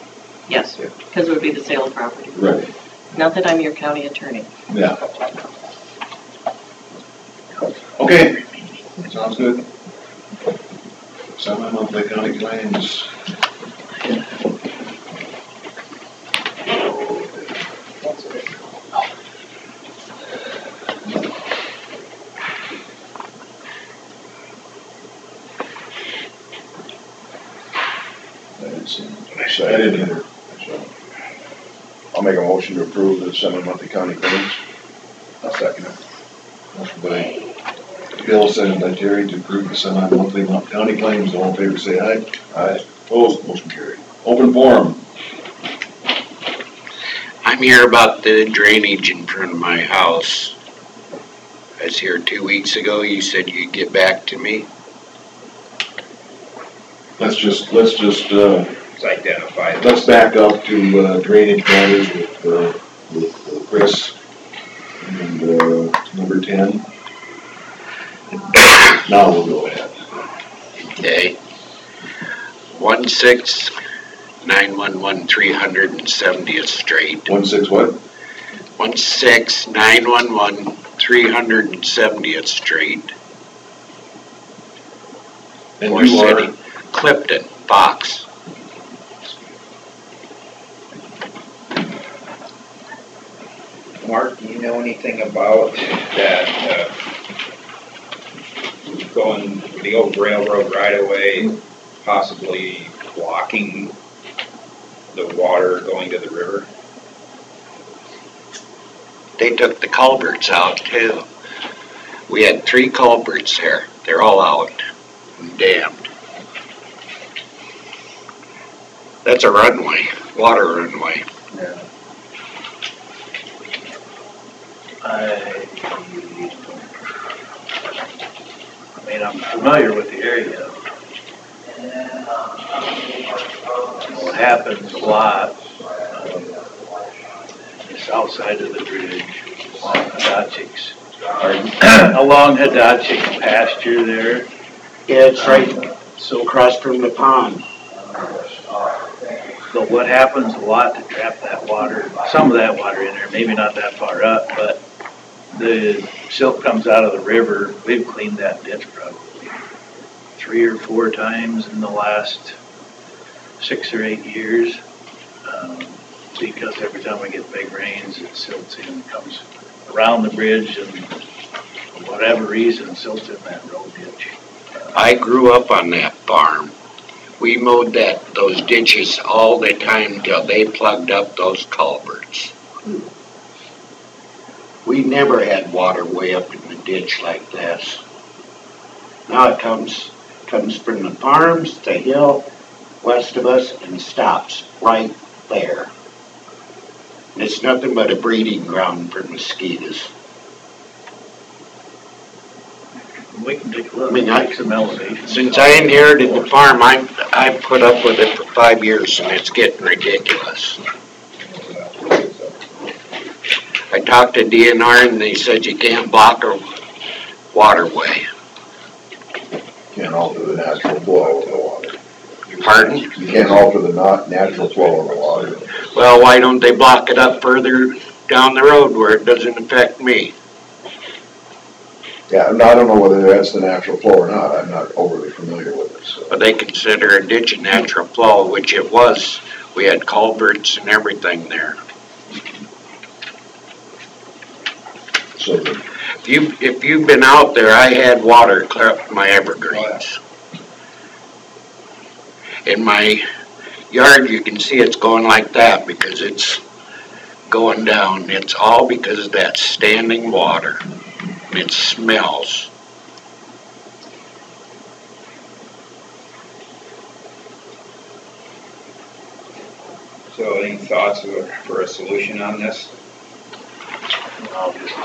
Speaker 17: Yes, because it would be the sale of property.
Speaker 11: Right.
Speaker 17: Not that I'm your county attorney.
Speaker 11: Yeah. Okay, sounds good. Semi-monthly county claims. I didn't either.
Speaker 2: I'll make a motion to approve the semi-monthly county claims.
Speaker 11: I'll second it. Motion by Bill, seconded by Terry to approve the semi-monthly county claims. All in favor, say aye. Aye. Opposed, motion carried. Open forum.
Speaker 12: I'm here about the drainage in front of my house. I was here 2 weeks ago. You said you'd get back to me.
Speaker 11: Let's just,
Speaker 7: It's identified.
Speaker 11: let's back up to drainage matters with Chris and number 10. Now we'll go ahead.
Speaker 12: Okay. 16911 370th Street.
Speaker 11: 16 what?
Speaker 12: 16911 370th Street.
Speaker 11: And
Speaker 12: Forest
Speaker 11: you are?
Speaker 12: City, Clifton, Fox.
Speaker 7: Mark, do you know anything about that, going the old railroad right away, possibly blocking the water going to the river?
Speaker 12: They took the culverts out too. We had 3 culverts there. They're all out and dammed. That's a runway, water runway.
Speaker 13: Yeah. I mean, I'm familiar with the area. What happens a lot, the south side of the bridge, along Hadachik's pasture there.
Speaker 3: Yeah, it's right, so across from the pond.
Speaker 13: So what happens a lot to trap that water, some of that water in there, maybe not that far up, but the silt comes out of the river. We've cleaned that ditch probably 3 or 4 times in the last 6 or 8 years. Because every time we get big rains, it silts in, comes around the bridge and whatever reason, silt's in that road ditch.
Speaker 12: I grew up on that farm. We mowed those ditches all the time till they plugged up those culverts. We never had water way up in the ditch like this. Now it comes from the farms, the hill, west of us, and stops right there. And it's nothing but a breeding ground for mosquitoes.
Speaker 13: We can take a look,
Speaker 12: I mean,
Speaker 13: take some elevation.
Speaker 12: Since I inherited the farm, I've put up with it for 5 years, and it's getting ridiculous. I talked to DNR, and they said you can't block a waterway.
Speaker 11: Can't alter the natural flow of the water.
Speaker 12: Pardon?
Speaker 11: You can't alter the natural flow of the water.
Speaker 12: Well, why don't they block it up further down the road where it doesn't affect me?
Speaker 11: Yeah, I don't know whether that's the natural flow or not. I'm not overly familiar with it. So.
Speaker 12: But they consider a ditch a natural flow, which it was. We had culverts and everything there.
Speaker 11: So
Speaker 12: if you've been out there, I had water clear up my evergreens. In my yard, you can see it's going like that because it's going down. It's all because of that standing water. It smells.
Speaker 7: So any thoughts for a solution on this?
Speaker 13: Well, just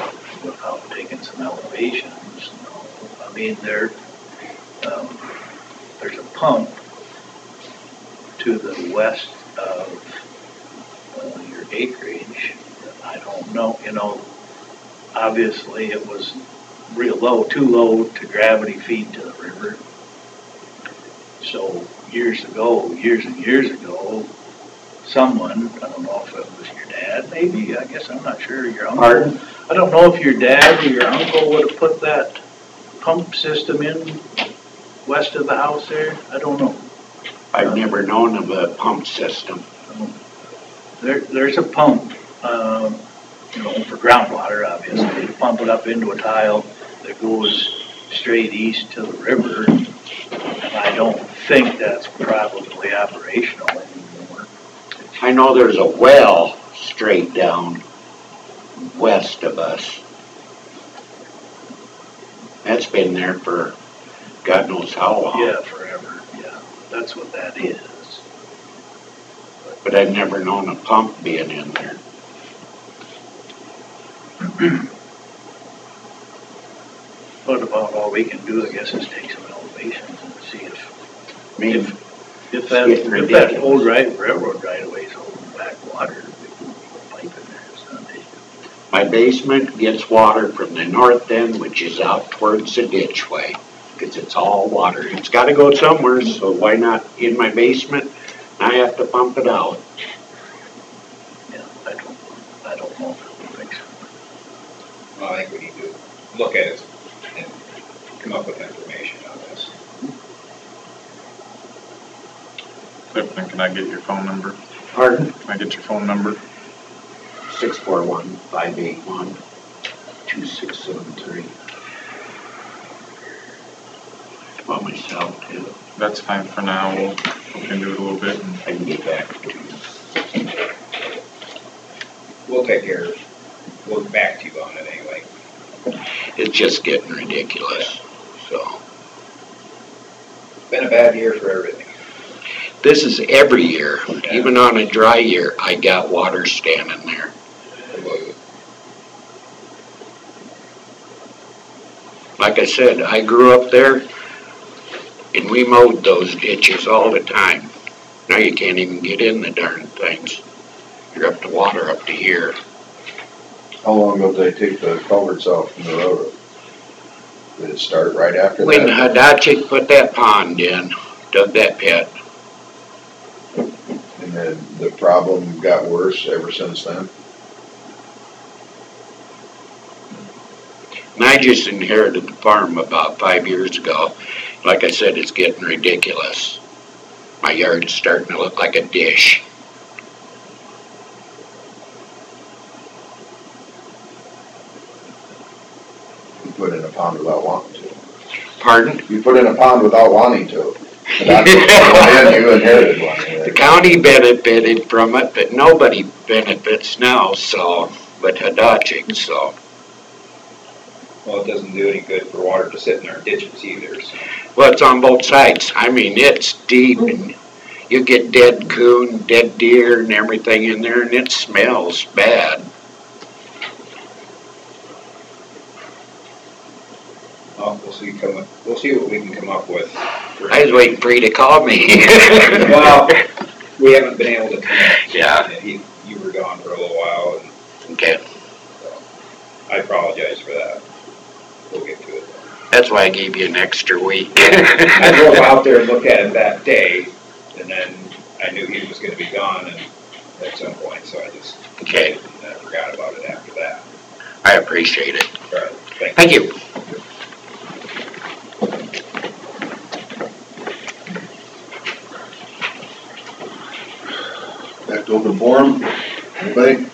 Speaker 13: without taking some elevations. I mean, there's a pump to the west of your acreage. I don't know, obviously it was real low, too low to gravity feed to the river. So years and years ago, someone, I don't know if it was your dad, maybe, I guess I'm not sure, your uncle.
Speaker 12: Pardon?
Speaker 13: I don't know if your dad or your uncle would have put that pump system in west of the house there. I don't know.
Speaker 12: I've never known of a pump system.
Speaker 13: There's a pump, for groundwater, obviously, to pump it up into a tile that goes straight east to the river. And I don't think that's probably operational anymore.
Speaker 12: I know there's a well straight down west of us. That's been there for God knows how long.
Speaker 13: Yeah, forever. Yeah, that's what that is.
Speaker 12: But I've never known a pump being in there.
Speaker 13: But about all we can do, I guess, is take some elevations and see if that old railroad right away is holding back water. We can pipe in there Sunday.
Speaker 12: My basement gets water from the north end, which is out towards the ditch way, because it's all water. It's got to go somewhere, so why not in my basement? I have to pump it out.
Speaker 13: Yeah, I don't know if it will fix it.
Speaker 7: Well, I think we need to look at it and come up with information on this.
Speaker 15: Clifton, can I get your phone number?
Speaker 12: Pardon?
Speaker 15: Can I get your phone number?
Speaker 12: 641-581-2673. Well, myself too.
Speaker 15: That's fine for now. We'll look into it a little bit. And
Speaker 12: I can get back to you.
Speaker 7: We'll take care of it. We'll get back to you on it anyway.
Speaker 12: It's just getting ridiculous. So.
Speaker 7: It's been a bad year for everything.
Speaker 12: This is every year. Even on a dry year, I got water standing there. Like I said, I grew up there, and we mowed those ditches all the time. Now you can't even get in the darn things. You're up to water up to here.
Speaker 11: how long ago did they take the culverts off from the road? Did it start right after
Speaker 12: When
Speaker 11: that?
Speaker 12: Hadachik put that pond in, dug that pit,
Speaker 11: And then the problem got worse ever since then?
Speaker 12: and I just inherited the farm about 5 years ago. Like I said, it's getting ridiculous. My yard's starting to look like a dish.
Speaker 2: put in a pond without wanting to.
Speaker 12: Pardon?
Speaker 2: You put in a pond without wanting to. You inherited one.
Speaker 12: The county benefited from it, but nobody benefits now, so, but Hadachick, so.
Speaker 7: Well, it doesn't do any good for water to sit in our ditches either, so.
Speaker 12: Well, it's on both sides. I mean, it's deep and you get dead coon, dead deer and everything in there and it smells bad.
Speaker 7: Well, we'll see what we can come up with.
Speaker 12: I was waiting for you to call me.
Speaker 7: Well, we haven't been able to connect.
Speaker 12: Yeah.
Speaker 7: You were gone for a little while, and
Speaker 12: Okay.
Speaker 7: so I apologize for that. We'll get to it.
Speaker 12: That's why I gave you an extra week.
Speaker 7: I drove out there and looked at it that day, and then I knew he was gonna be gone at some point, so I just
Speaker 12: Okay.
Speaker 7: I forgot about it after that.
Speaker 12: I appreciate it.
Speaker 7: All right,
Speaker 12: Thank you.
Speaker 11: Back to open forum. Anybody?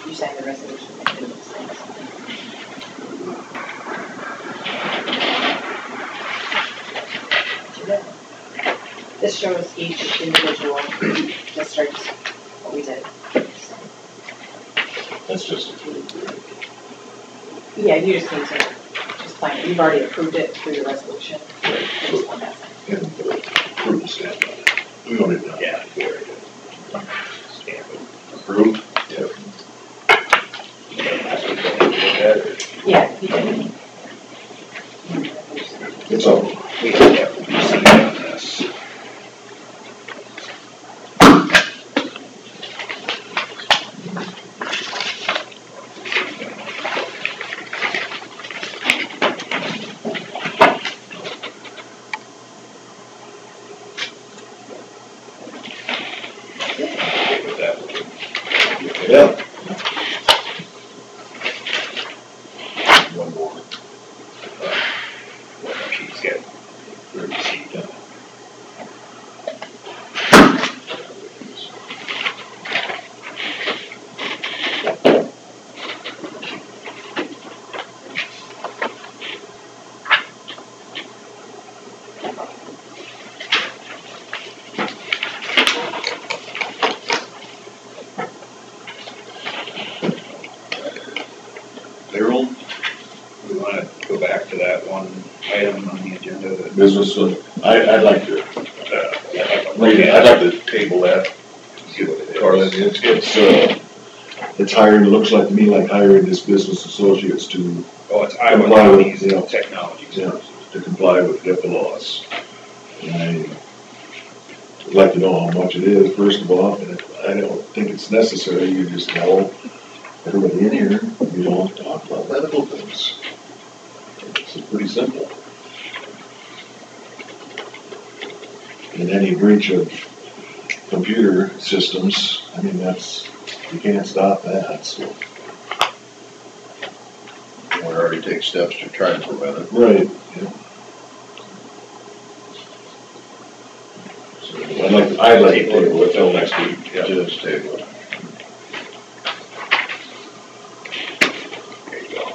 Speaker 14: You signed the resolution. This shows each individual districts, what we did.
Speaker 11: That's just.
Speaker 14: Yeah, you just need to just sign it. You've already approved it through your resolution. I just want that signed.
Speaker 11: Approve the stamp on it. We don't need that.
Speaker 7: Yeah, we already did. Stamp it.
Speaker 11: Approved?
Speaker 7: Yep. Last week, I think we did that, or-
Speaker 14: Yeah, you did.
Speaker 11: It's up.
Speaker 7: We have to proceed on this. With that.
Speaker 11: Yeah. One more.
Speaker 7: What she's got. Received on it.
Speaker 11: Payroll,
Speaker 7: We want to go back to that one item on the agenda that.
Speaker 11: business, I'd like to, I'd like to table that.
Speaker 7: See what it is.
Speaker 11: Carlin, it's hiring, it looks like to me like hiring this business associates to,
Speaker 7: Oh, it's Iowa
Speaker 11: Comply with,
Speaker 7: County's
Speaker 11: yeah.
Speaker 7: Technology
Speaker 11: yeah,
Speaker 7: Services.
Speaker 11: to comply with HIPAA laws. And I would like to know how much it is, first of all, and I don't think it's necessary, you just tell everybody in here, you don't talk about medical things. It's pretty simple. And any breach of computer systems, I mean, you can't stop that, so.
Speaker 2: We already take steps to try and prevent it.
Speaker 11: Right, yeah. So I'd like to table it till next week, yeah.
Speaker 2: Just table it.
Speaker 7: There you go.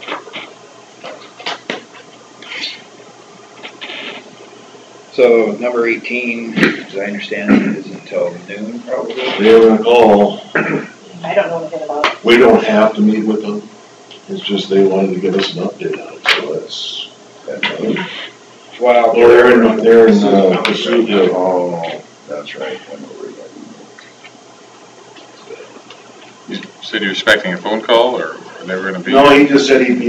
Speaker 7: So number 18, as I understand it, is until noon probably.
Speaker 11: They were gonna call,
Speaker 14: I don't know anything about it.
Speaker 11: we don't have to meet with them, it's just they wanted to give us an update on it, so that's.
Speaker 7: Well,
Speaker 11: They're in pursuit of,
Speaker 2: Oh, that's right.
Speaker 15: You said you're expecting a phone call, or they were gonna be?
Speaker 11: no, he just said he'd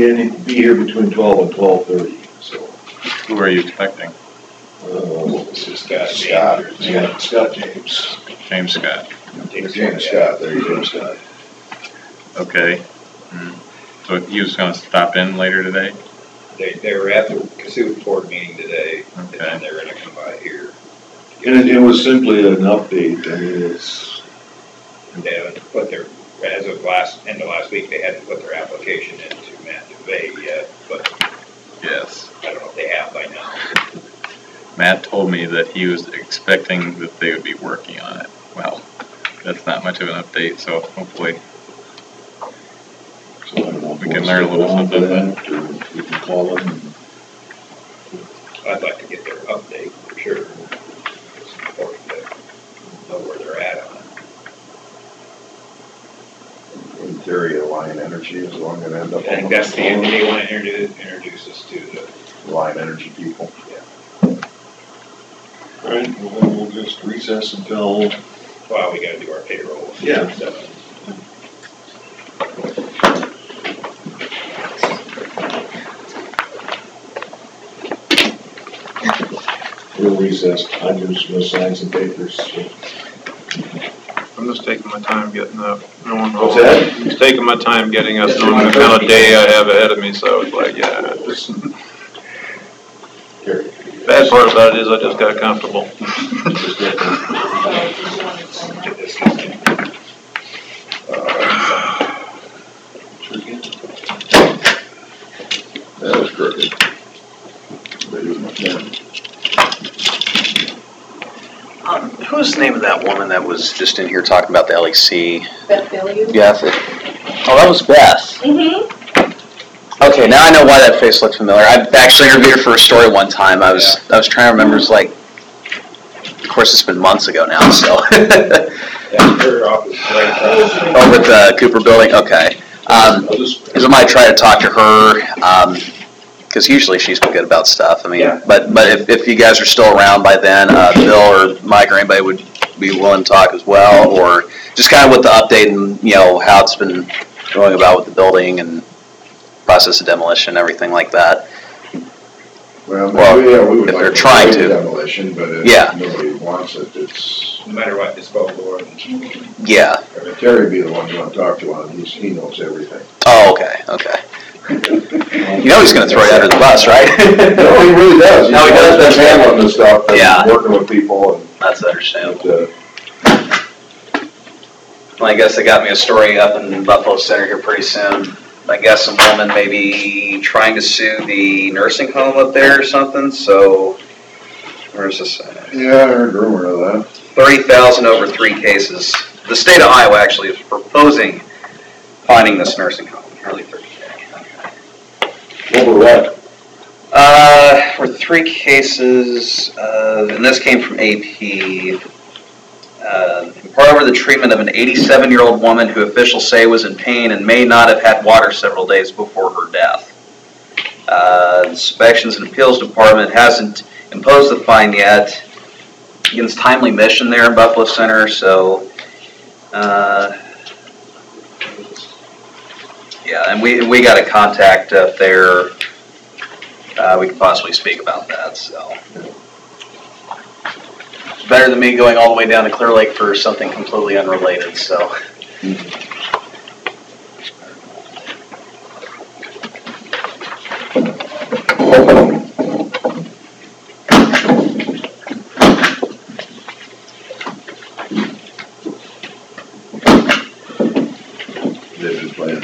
Speaker 11: be here between 12 and 12:30, so.
Speaker 15: Who are you expecting?
Speaker 11: What was his name?
Speaker 2: Scott.
Speaker 11: Yeah, Scott James.
Speaker 15: James Scott.
Speaker 2: James Scott, there you go, Scott.
Speaker 15: Okay. So he was gonna stop in later today?
Speaker 7: They were at the Cassuth board meeting today, and
Speaker 15: Okay.
Speaker 7: then they're gonna come by here.
Speaker 11: And it was simply an update, and it's,
Speaker 12: They haven't put their, as of end of last week, they hadn't put their application into Matt DeVay yet, but
Speaker 15: Yes.
Speaker 12: I don't know if they have by now.
Speaker 15: Matt told me that he was expecting that they would be working on it. Well, that's not much of an update, so hopefully
Speaker 11: so I don't know if
Speaker 15: we can learn a little
Speaker 11: on to
Speaker 15: something.
Speaker 11: that, or we can call them.
Speaker 12: I'd like to get their update for sure. It's important to know where they're at on it.
Speaker 2: In theory, Alliant Energy is the one gonna end up.
Speaker 12: I think that's the end they want to introduce us to the
Speaker 2: Alliant Energy people.
Speaker 11: All right, well, then we'll just recess until,
Speaker 12: well, we gotta do our payroll.
Speaker 11: Yeah.
Speaker 12: So,
Speaker 11: we'll recess. I'm just gonna sign some papers.
Speaker 18: I'm just taking my time getting up.
Speaker 11: What's that?
Speaker 18: Just taking my time getting up, knowing the kind of day I have ahead of me, so it's like, yeah. Bad part about it is I just got comfortable.
Speaker 11: That was crooked. But it was my pen.
Speaker 19: Who's the name of that woman that was just in here talking about the LEC?
Speaker 14: Beth Billieu?
Speaker 19: Yeah. Oh, that was Beth.
Speaker 14: Mm-hmm.
Speaker 19: Okay, now I know why that face looked familiar. I actually interviewed her for a story one time. I was trying to remember. It's like, of course, it's been months ago now. So.
Speaker 12: yeah, her office is right across.
Speaker 19: Over at the Cooper Building. Okay. Because I might try to talk to her. Because usually she's good about stuff. I mean,
Speaker 12: Yeah.
Speaker 19: but if you guys are still around by then, Bill or Mike or anybody would be willing to talk as well, or just kind of with the update and how it's been going about with the building and process of demolition and everything like that.
Speaker 2: Well,
Speaker 19: Well,
Speaker 2: we would
Speaker 19: if
Speaker 2: like
Speaker 19: they're
Speaker 2: to
Speaker 19: trying
Speaker 2: do
Speaker 19: to.
Speaker 2: demolition, but if
Speaker 19: Yeah.
Speaker 2: nobody wants it, it's,
Speaker 12: No matter what, it's both or.
Speaker 19: Yeah.
Speaker 2: I mean, Terry be the one you want to talk to on, he knows everything.
Speaker 19: Oh, okay. He's going to throw you under the bus, right?
Speaker 2: No, he really does.
Speaker 19: No, he does.
Speaker 2: He's handling this stuff and
Speaker 19: Yeah.
Speaker 2: working with people and.
Speaker 19: That's understandable. Well, I guess they got me a story up in Buffalo Center here pretty soon. I guess some woman may be trying to sue the nursing home up there or something, so where's this?
Speaker 2: Yeah, I heard rumor of that.
Speaker 19: $30,000 over 3 cases. The state of Iowa actually is proposing finding this nursing home, nearly $30,000.
Speaker 11: Over what?
Speaker 19: For 3 cases, and this came from AP. Part over the treatment of an 87-year-old woman who officials say was in pain and may not have had water several days before her death. The Inspections and Appeals Department hasn't imposed the fine yet. Again, it's timely mission there in Buffalo Center, so yeah, and we got a contact up there. We could possibly speak about that, so. It's better than me going all the way down to Clear Lake for something completely unrelated, so.
Speaker 2: They've been playing.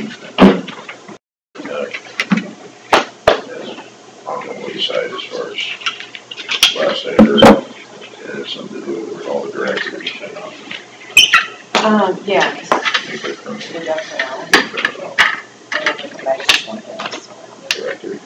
Speaker 2: On the west side as far as last I heard. It has something to do with all the directors.
Speaker 14: Yeah.
Speaker 2: Anybody from
Speaker 14: The death row. And then come back to one of those.
Speaker 2: the directory?